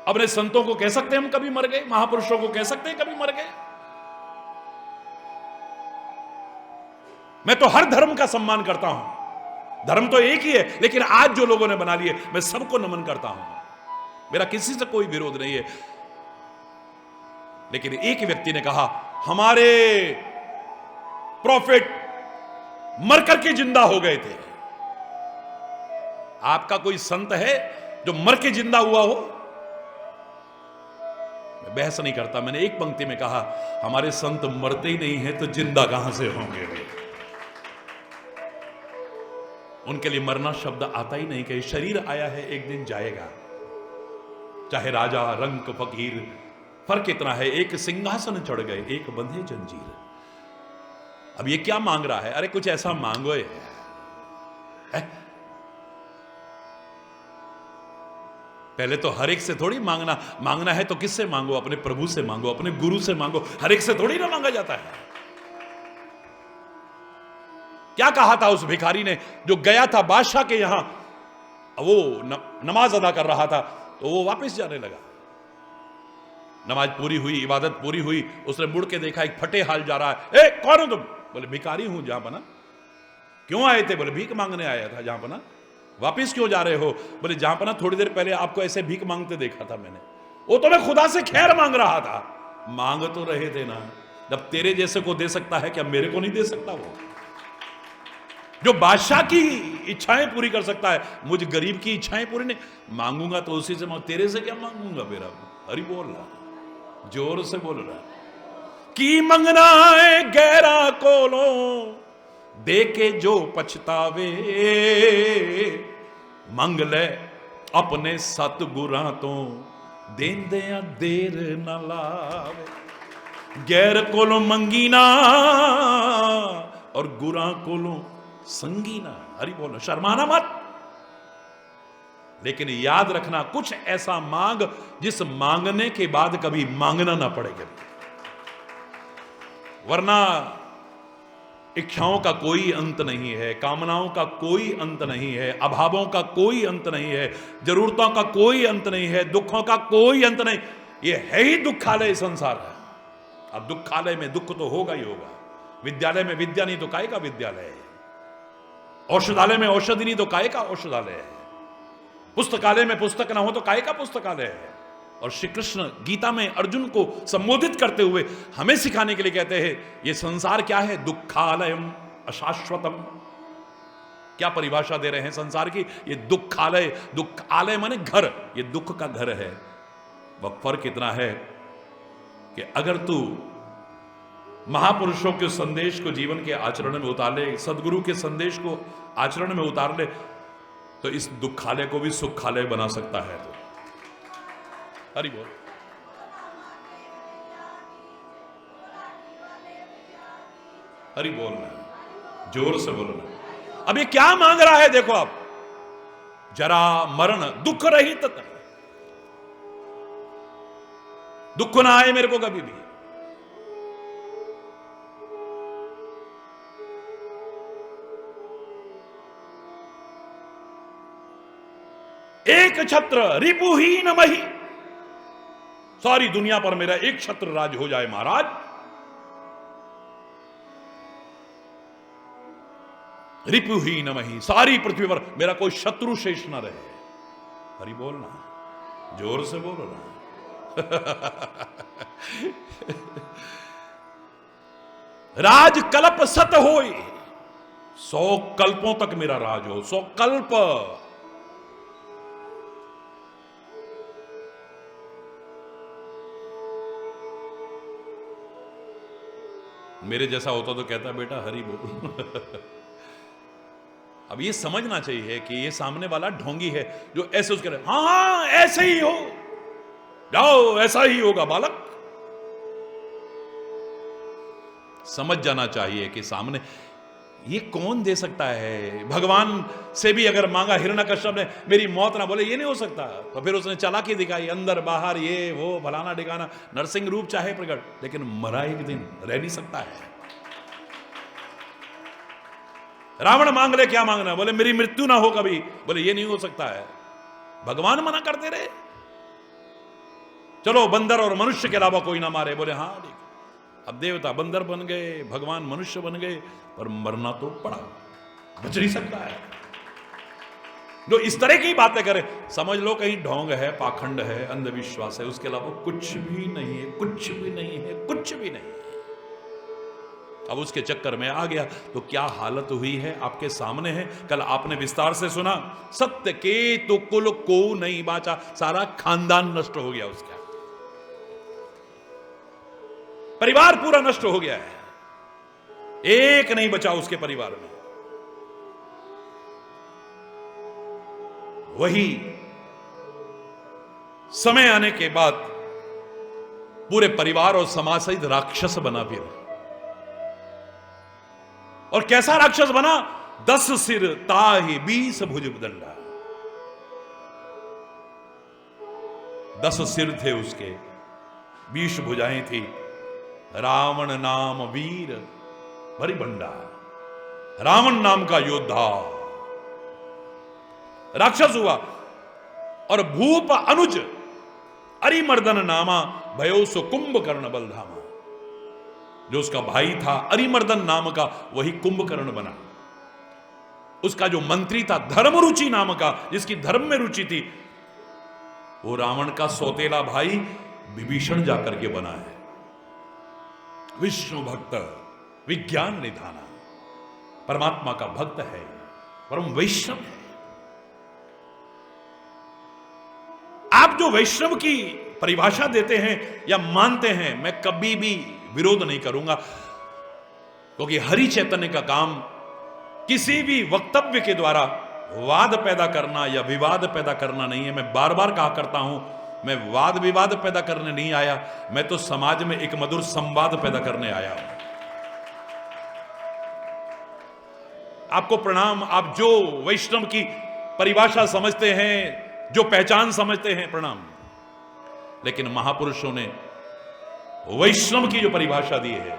अपने संतों को कह सकते हैं हम कभी मर गए? महापुरुषों को कह सकते हैं कभी मर गए? मैं तो हर धर्म का सम्मान करता हूं, धर्म तो एक ही है, लेकिन आज जो लोगों ने बना लिए मैं सबको नमन करता हूं, मेरा किसी से कोई विरोध नहीं है। लेकिन एक व्यक्ति ने कहा हमारे प्रॉफिट मरकर के जिंदा हो गए थे। आपका कोई संत है जो मर के जिंदा हुआ हो? मैं बहस नहीं करता, मैंने एक पंक्ति में कहा हमारे संत मरते ही नहीं है तो जिंदा कहां से होंगे वे? उनके लिए मरना शब्द आता ही नहीं, कि शरीर आया है एक दिन जाएगा, चाहे राजा रंक फकीर, फर्क इतना है एक सिंहासन चढ़ गए एक बंधे जंजीर। अब ये क्या मांग रहा है? अरे कुछ ऐसा मांगो है? पहले तो हर एक से थोड़ी मांगना है तो किससे मांगो? अपने प्रभु से मांगो, अपने गुरु से मांगो, हर एक से थोड़ी ना मांगा जाता है। क्या कहा था उस भिखारी ने जो गया था बादशाह के यहां, वो नमाज अदा कर रहा था तो वो वापस जाने लगा। नमाज पूरी हुई, इबादत पूरी हुई, उसने मुड़ के देखा एक फटे हाल जा रहा है। ए कौन हो तुम? बोले भिखारी हूं जहां बना। क्यों आए थे? बोले भीख मांगने आया था जहां बना। वापिस क्यों जा रहे हो? बोले जहां पर ना थोड़ी देर पहले आपको ऐसे भीख मांगते देखा था मैंने। वो तो मैं खुदा से खैर मांग रहा था। मांग तो रहे थे ना, जब तेरे जैसे को दे सकता है क्या मेरे को नहीं दे सकता? वो जो बादशाह की इच्छाएं पूरी कर सकता है, मुझ गरीब की इच्छाएं पूरी नहीं। मांगूंगा तो उसी से, तेरे से क्या मांगूंगा? मेरा हरि बोल रहा, जोर से बोल रहा कि मंगना है गहरा कोलो देके जो पछतावे, मंग ले अपने सतगुरां तो देंदियां देर न लावे। गैर कोलों मंगी ना और गुरां कोलों संगी ना। हरि बोलो, शर्माना मत। लेकिन याद रखना कुछ ऐसा मांग जिस मांगने के बाद कभी मांगना ना पड़े कभी, वरना इच्छाओं का कोई अंत नहीं है, कामनाओं का कोई अंत नहीं है, अभावों का कोई अंत नहीं है, जरूरतों का कोई अंत नहीं है, दुखों का कोई अंत नहीं। ये है ही दुखालय संसार है। अब दुखालय में दुख तो होगा ही होगा। विद्यालय में विद्या नहीं तो काय का विद्यालय है। औषधालय में औषधि नहीं तो काय का औषधालय है। पुस्तकालय में पुस्तक ना हो तो काय का पुस्तकालय है। और श्री कृष्ण गीता में अर्जुन को संबोधित करते हुए हमें सिखाने के लिए कहते हैं ये संसार क्या है? दुखालयम अशाश्वतम। क्या परिभाषा दे रहे हैं संसार की? ये दुखालय, दुख आलय माने घर, ये दुख का घर है। वह फर्क इतना है कि अगर तू महापुरुषों के संदेश को जीवन के आचरण में उतार ले, सदगुरु के संदेश को आचरण में उतार ले, तो इस दुखालय को भी सुखालय बना सकता है। तो हरि बोल, हरि बोलना, जोर से बोलना। अब ये क्या मांग रहा है? देखो आप, जरा मरण दुख रहित, दुख ना आए मेरे को कभी भी। एक छत्र रिपुहीन मही, सारी दुनिया पर मेरा एक छत्र राज हो जाए महाराज। रिपुहीन मही, सारी पृथ्वी पर मेरा कोई शत्रु शेष न रहे। हरि बोलना, जोर से बोलना। राज कल्प सत होए, 100 कल्पों तक मेरा राज हो। 100 कल्प। मेरे जैसा होता तो कहता बेटा हरि बोल। अब ये समझना चाहिए कि ये सामने वाला ढोंगी है जो ऐसे उसके रहे, हाँ हाँ ऐसे ही हो, जाओ ऐसा ही होगा बालक। समझ जाना चाहिए कि सामने ये कौन दे सकता है। भगवान से भी अगर मांगा हिरण्यकश्यप ने मेरी मौत ना, बोले ये नहीं हो सकता, तो फिर उसने चालाकी दिखाई, अंदर बाहर ये वो भलाना डिगाना, नरसिंह रूप चाहे प्रकट, लेकिन मरा एक दिन रह नहीं सकता है। रावण मांग ले, क्या मांगना? बोले मेरी मृत्यु ना हो कभी। बोले ये नहीं हो सकता है, भगवान मना करते रहे। चलो बंदर और मनुष्य के अलावा कोई ना मारे। बोले हाँ ठीक। अब देवता बंदर बन गए, भगवान मनुष्य बन गए, पर मरना तो पड़ा, बच नहीं सकता है। जो इस तरह की बातें करे, समझ लो कहीं ढोंग है, पाखंड है, अंधविश्वास है, उसके अलावा कुछ भी नहीं है, कुछ भी नहीं है, कुछ भी नहीं है। अब उसके चक्कर में आ गया तो क्या हालत हुई है आपके सामने है। कल आपने विस्तार से सुना, सत्य के तो कुल को नहीं बाचा, सारा खानदान नष्ट हो गया उसका, परिवार पूरा नष्ट हो गया है, एक नहीं बचा उसके परिवार में। वही समय आने के बाद पूरे परिवार और समाज सहित राक्षस बना फिर। और कैसा राक्षस बना? 10 सिर ताहि 20 भुज दंडा। 10 सिर थे उसके, 20 भुजाएं थी। रावण नाम वीर भरी बंडा, रावण नाम का योद्धा राक्षस हुआ। और भूप अनुज अरिमर्दन नामा भयो सो कुंभकर्ण बलधामा। जो उसका भाई था अरिमर्दन नाम का, वही कुंभकर्ण बना। उसका जो मंत्री था धर्मरुचि नाम का, जिसकी धर्म में रुचि थी, वो रावण का सौतेला भाई विभीषण जाकर के बना है। विष्णु भक्त, विज्ञान निधाना, परमात्मा का भक्त है, परम वैष्णव है। आप जो वैष्णव की परिभाषा देते हैं या मानते हैं, मैं कभी भी विरोध नहीं करूंगा, क्योंकि हरि चैतन्य का काम किसी भी वक्तव्य के द्वारा वाद पैदा करना या विवाद पैदा करना नहीं है। मैं बार बार कहा करता हूं, मैं वाद विवाद पैदा करने नहीं आया, मैं तो समाज में एक मधुर संवाद पैदा करने आया हूं। आपको प्रणाम, आप जो वैष्णव की परिभाषा समझते हैं, जो पहचान समझते हैं, प्रणाम। लेकिन महापुरुषों ने वैष्णव की जो परिभाषा दी है,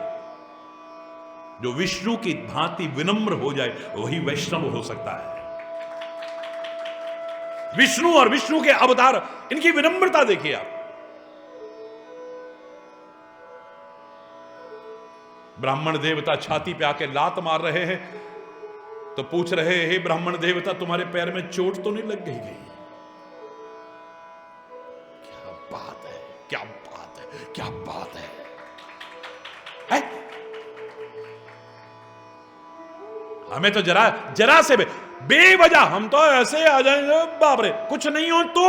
जो विष्णु की भांति विनम्र हो जाए वही वैष्णव हो सकता है। विष्णु और विष्णु के अवतार, इनकी विनम्रता देखिए आप। ब्राह्मण देवता छाती पे आके लात मार रहे हैं तो पूछ रहे हैं, हे ब्राह्मण देवता, तुम्हारे पैर में चोट तो नहीं लग गई? क्या बात है, क्या बात है, क्या बात है, है? हमें तो जरा से बेवजह हम तो ऐसे आ जाएंगे, बाप रे, कुछ नहीं हो तो।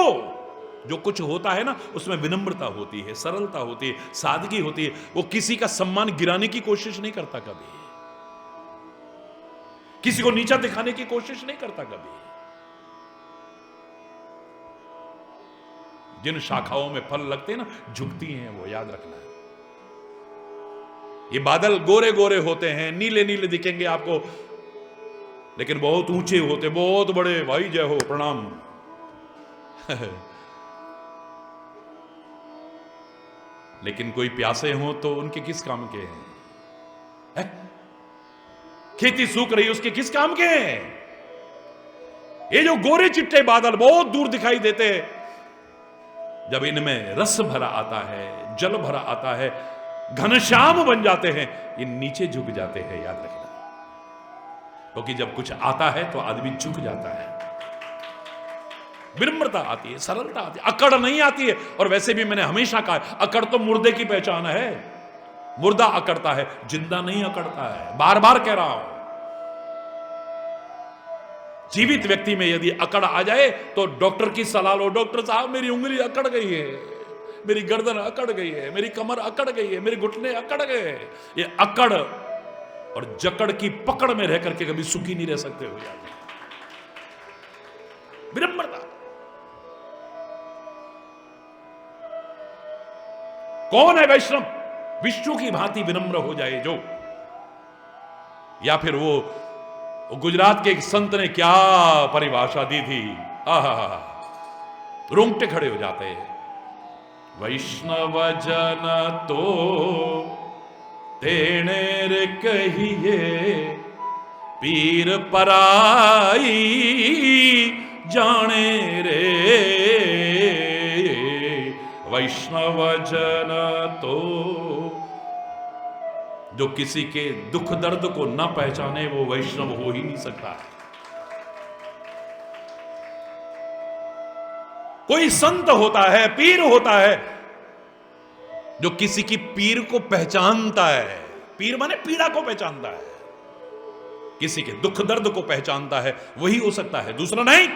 जो कुछ होता है ना, उसमें विनम्रता होती है, सरलता होती है, सादगी होती है। वो किसी का सम्मान गिराने की कोशिश नहीं करता कभी, किसी को नीचा दिखाने की कोशिश नहीं करता कभी। जिन शाखाओं में फल लगते हैं ना, झुकती हैं, वो याद रखना है। ये बादल गोरे गोरे होते हैं, नीले नीले दिखेंगे आपको, लेकिन बहुत ऊंचे होते, बहुत बड़े। भाई जय हो, प्रणाम। लेकिन कोई प्यासे हो तो उनके किस काम के हैं? खेती सूख रही, उसके किस काम के हैं? ये जो गोरे चिट्टे बादल बहुत दूर दिखाई देते हैं, जब इनमें रस भरा आता है, जल भरा आता है, घनश्याम बन जाते हैं, ये नीचे झुक जाते हैं, याद रखना। क्योंकि जब कुछ आता है तो आदमी झुक जाता है, विनम्रता आती है, सरलता आती है, अकड़ नहीं आती है। और वैसे भी मैंने हमेशा कहा, अकड़ तो मुर्दे की पहचान है। मुर्दा अकड़ता है, जिंदा नहीं अकड़ता है, बार बार कह रहा हूं। जीवित व्यक्ति में यदि अकड़ आ जाए तो डॉक्टर की सलाह लो, डॉक्टर साहब मेरी उंगली अकड़ गई है, मेरी गर्दन अकड़ गई है, मेरी कमर अकड़ गई है, मेरे घुटने अकड़ गए हैं। ये अकड़ और जकड़ की पकड़ में रह करके कभी सुखी नहीं रह सकते हो यार। विनम्रता। कौन है वैष्णव? विष्णु की भांति विनम्र हो जाए जो। या फिर वो गुजरात के एक संत ने क्या परिभाषा दी थी, आहा, रोंगटे खड़े हो जाते हैं। वैष्णव जन तो तेणेर कहिए, पीर पराई जाने रे, वैष्णव जन तो। जो किसी के दुख दर्द को न पहचाने वो वैष्णव हो ही नहीं सकता है। कोई संत होता है, पीर होता है, जो किसी की पीर को पहचानता है। पीर माने पीड़ा को पहचानता है, किसी के दुख दर्द को पहचानता है, वही हो सकता है, दूसरा नहीं।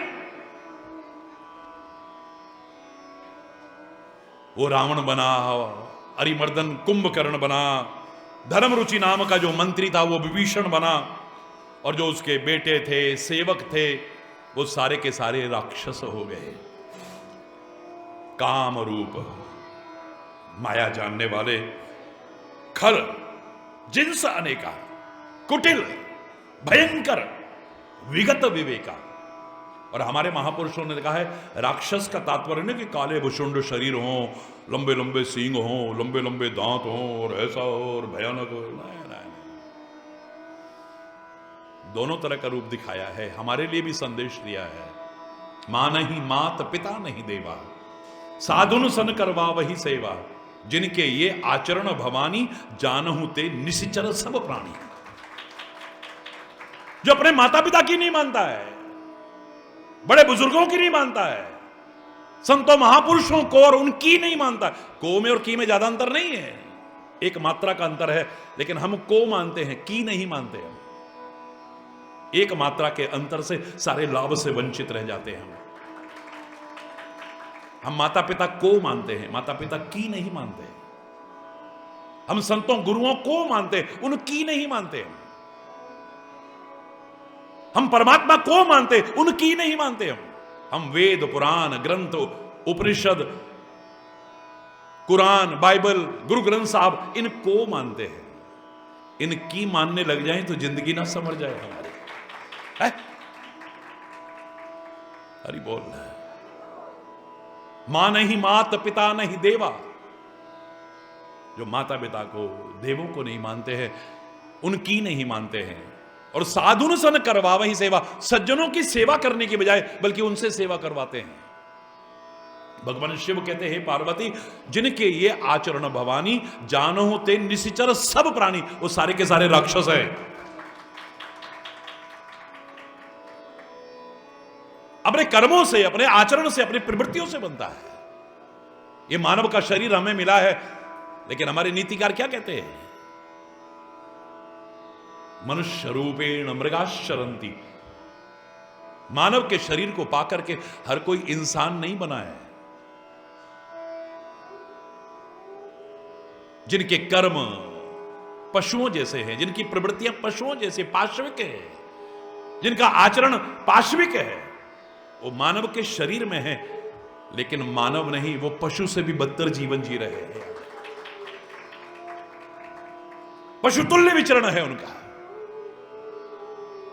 वो रावण बना, अरिमर्दन कुंभकर्ण बना, धर्मरुचि नाम का जो मंत्री था वो विभीषण बना, और जो उसके बेटे थे, सेवक थे, वो सारे के सारे राक्षस हो गए। काम रूप माया जानने वाले, खल जिन्स अनेका, कुटिल भयंकर विगत विवेका। और हमारे महापुरुषों ने कहा है, राक्षस का तात्पर्य नहीं कि काले भुषुंड शरीर हो, लंबे लंबे सींग हो, लंबे लंबे दांत हो, और ऐसा हो और भयानक हो। नहीं, नहीं, दोनों तरह का रूप दिखाया है, हमारे लिए भी संदेश दिया है। मां नहीं मात, पिता नहीं देवा, साधुन सन करवा वही सेवा, जिनके ये आचरण भवानी, जानहु ते निश्चर सब प्राणी। जो अपने माता पिता की नहीं मानता है, बड़े बुजुर्गों की नहीं मानता है, संतों महापुरुषों को और उनकी नहीं मानता। को में और की में ज्यादा अंतर नहीं है, एक मात्रा का अंतर है, लेकिन हम को मानते हैं, की नहीं मानते हम। एक मात्रा के अंतर से सारे लाभ से वंचित रह जाते हैं। हम माता पिता को मानते हैं, माता पिता की नहीं मानते। हम संतों गुरुओं को मानते हैं, उनकी नहीं मानते। हम परमात्मा को मानते, उनकी नहीं मानते। हम वेद पुराण ग्रंथ उपनिषद कुरान बाइबल गुरु ग्रंथ साहब इनको मानते हैं। इनकी मानने लग जाएं तो जिंदगी ना समझ जाए हमारी। हरि बोल। मां नहीं मात, पिता नहीं देवा। जो माता पिता को देवों को नहीं मानते हैं, उनकी नहीं मानते हैं। और साधुन सन करवा वही सेवा, सज्जनों की सेवा करने की बजाय बल्कि उनसे सेवा करवाते हैं। भगवान शिव कहते हैं, पार्वती जिनके ये आचरण भवानी, जानो ते निश्चर सब प्राणी। वो सारे के सारे राक्षस है। अपने कर्मों से, अपने आचरण से, अपनी प्रवृत्तियों से बनता है। ये मानव का शरीर हमें मिला है, लेकिन हमारे नीतिकार क्या कहते हैं? मनुष्य रूपेण मृगाश्चरन्ति। मानव के शरीर को पाकर के हर कोई इंसान नहीं बना है। जिनके कर्म पशुओं जैसे हैं, जिनकी प्रवृत्तियां पशुओं जैसे पाश्विक है, जिनका आचरण पाश्विक है, वो मानव के शरीर में है, लेकिन मानव नहीं, वो पशु से भी बदतर जीवन जी रहे हैं। पशुतुल्य विचरण है उनका।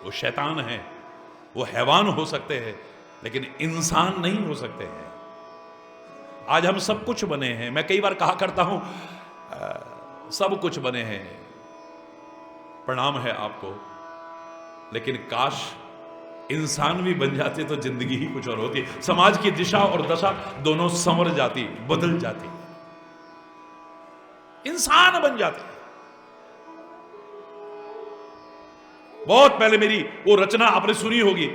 वो शैतान है, वो हैवान हो सकते हैं, लेकिन इंसान नहीं हो सकते हैं। आज हम सब कुछ बने हैं। मैं कई बार कहा करता हूं, सब कुछ बने हैं, प्रणाम है आपको, लेकिन काश इंसान भी बन जाते तो जिंदगी ही कुछ और होती। समाज की दिशा और दशा दोनों संवर जाती, बदल जाती, इंसान बन जाते। बहुत पहले मेरी वो रचना आपने सुनी होगी,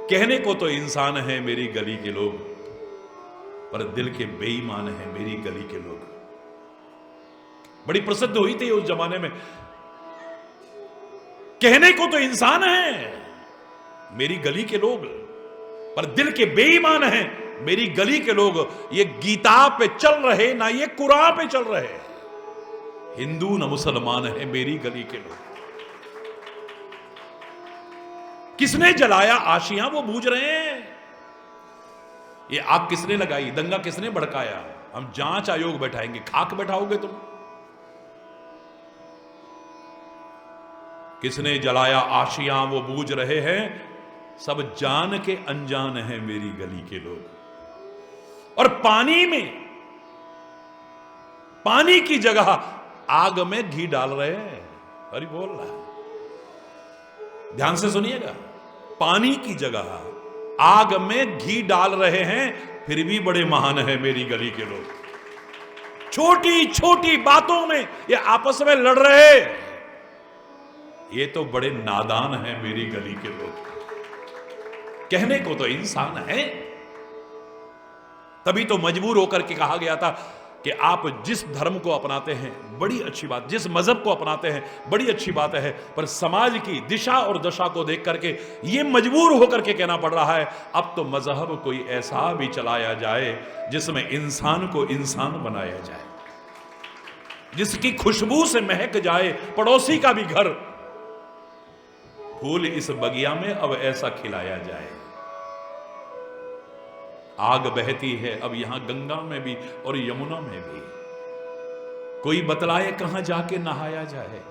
कहने को तो इंसान है मेरी गली के लोग, पर दिल के बेईमान है मेरी गली के लोग। बड़ी प्रसिद्ध हुई थी उस जमाने में। कहने को तो इंसान है मेरी गली के लोग, पर दिल के बेईमान हैं मेरी गली के लोग। ये गीता पे चल रहे ना ये कुरान पे चल रहे, हिंदू न मुसलमान है मेरी गली के लोग। किसने जलाया आशियां वो बूझ रहे हैं। ये आग किसने लगाई, दंगा किसने भड़काया, हम जांच आयोग बैठाएंगे। खाक बैठाओगे तुम? किसने जलाया आशियां वो बूझ रहे हैं, सब जान के अनजान है मेरी गली के लोग। और पानी में, पानी की जगह आग में घी डाल रहे हैं। अरे बोल रहा है, ध्यान से सुनिएगा, पानी की जगह आग में घी डाल रहे हैं, फिर भी बड़े महान हैं मेरी गली के लोग। छोटी छोटी बातों में ये आपस में लड़ रहे, ये तो बड़े नादान हैं मेरी गली के लोग। कहने को तो इंसान है, तभी तो मजबूर होकर के कहा गया था कि आप जिस धर्म को अपनाते हैं बड़ी अच्छी बात, जिस मजहब को अपनाते हैं बड़ी अच्छी बात है, पर समाज की दिशा और दशा को देख करके ये मजबूर होकर के कहना पड़ रहा है, अब तो मजहब कोई ऐसा भी चलाया जाए जिसमें इंसान को इंसान बनाया जाए, जिसकी खुशबू से महक जाए पड़ोसी का भी घर। फूल इस बगिया में अब ऐसा खिलाया जाए। आग बहती है अब यहां गंगा में भी और यमुना में भी, कोई बतलाए कहां जाके नहाया जाए।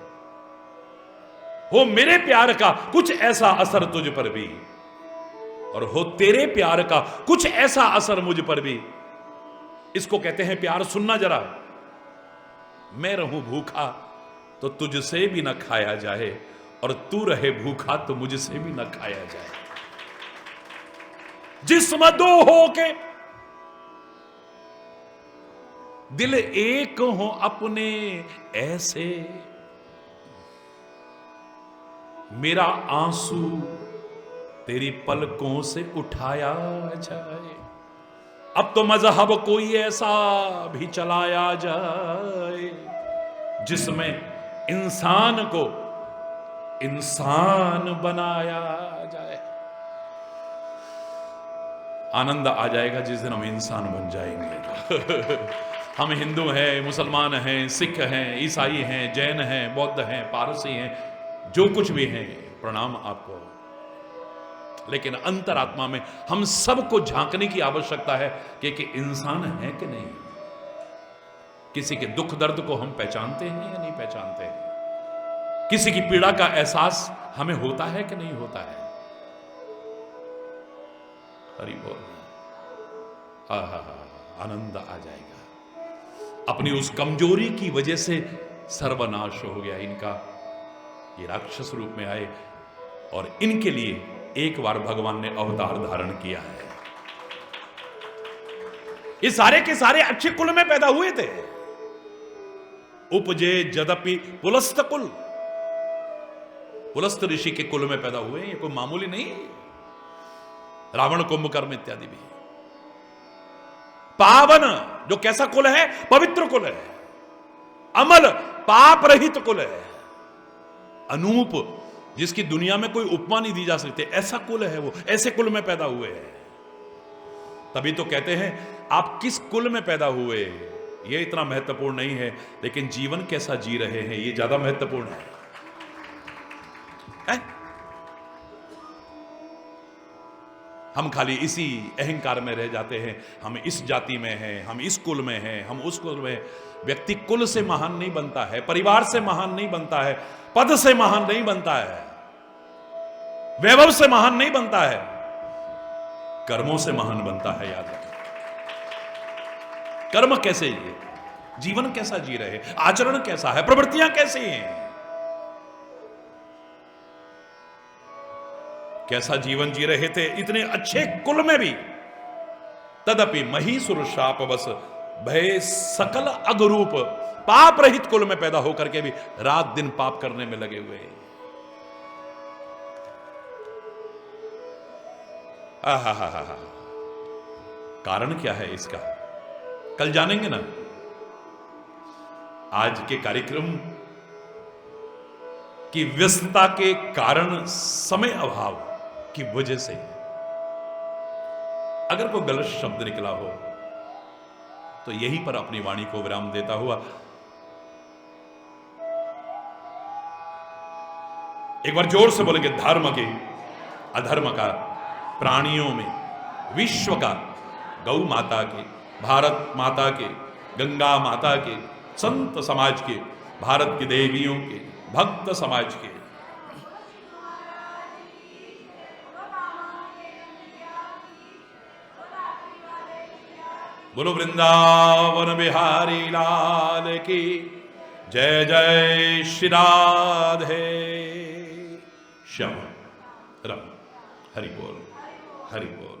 हो मेरे प्यार का कुछ ऐसा असर तुझ पर भी, और हो तेरे प्यार का कुछ ऐसा असर मुझ पर भी। इसको कहते हैं प्यार। सुनना जरा, मैं रहूं भूखा तो तुझसे भी न खाया जाए, और तू रहे भूखा तो मुझसे भी न खाया जाए। जिस्म दो हो के दिल एक हो अपने ऐसे, मेरा आंसू तेरी पलकों से उठाया जाए। अब तो मजहब कोई ऐसा भी चलाया जाए जिसमें इंसान को इंसान बनाया जाए। आनंद आ जाएगा जिस दिन हम इंसान बन जाएंगे। हम हिंदू हैं, मुसलमान हैं, सिख हैं, ईसाई हैं, जैन हैं, बौद्ध हैं, पारसी हैं, जो कुछ भी हैं, प्रणाम आपको। लेकिन अंतरात्मा में हम सबको झांकने की आवश्यकता है कि इंसान है कि नहीं। किसी के दुख दर्द को हम पहचानते हैं या नहीं पहचानते हैं? किसी की पीड़ा का एहसास हमें होता है कि नहीं होता है? हरि बोल। आनंद आ जाएगा। अपनी उस कमजोरी की वजह से सर्वनाश हो गया इनका। ये राक्षस रूप में आए और इनके लिए एक बार भगवान ने अवतार धारण किया है। ये सारे के सारे अच्छे कुल में पैदा हुए थे। उपजे जदपि पुलस्त कुल, पुलस्त ऋषि के कुल में पैदा हुए। ये कोई मामूली नहीं। रावण, कुंभकर्ण इत्यादि भी। पावन, जो कैसा कुल है? पवित्र कुल है। अमल, पाप रहित कुल है। अनूप, जिसकी दुनिया में कोई उपमा नहीं दी जा सकती, ऐसा कुल है वो। ऐसे कुल में पैदा हुए हैं। तभी तो कहते हैं आप किस कुल में पैदा हुए ये इतना महत्वपूर्ण नहीं है, लेकिन जीवन कैसा जी रहे हैं ये ज्यादा महत्वपूर्ण है? हम खाली इसी अहंकार में रह जाते हैं। हम इस जाति में हैं, हम इस कुल में हैं, हम उस कुल में। व्यक्ति कुल से महान नहीं बनता है, परिवार से महान नहीं बनता है, पद से महान नहीं बनता है, वैभव से महान नहीं बनता है, कर्मों से महान बनता है। याद रखें, कर्म कैसे जिए, जीवन कैसा जी रहे, आचरण कैसा है, प्रवृत्तियां कैसी हैं, कैसा जीवन जी रहे थे इतने अच्छे कुल में भी। तदपि महीसुर शाप बस भय सकल अगरूप, पाप रहित कुल में पैदा होकर के भी रात दिन पाप करने में लगे हुए। कारण क्या है इसका? कल जानेंगे ना। आज के कार्यक्रम की व्यस्तता के कारण, समय अभाव की वजह से अगर कोई गलत शब्द निकला हो तो यहीं पर अपनी वाणी को विराम देता हुआ एक बार जोर से बोलेंगे, धर्म के अधर्म का, प्राणियों में, विश्व का, गौ माता के, भारत माता के, गंगा माता के, संत समाज के, भारत की देवियों के, भक्त समाज के। बोलो वृंदावन बिहारी लाल की जय। जय श्री राधे श्याम। हरि बोल, हरि बोल।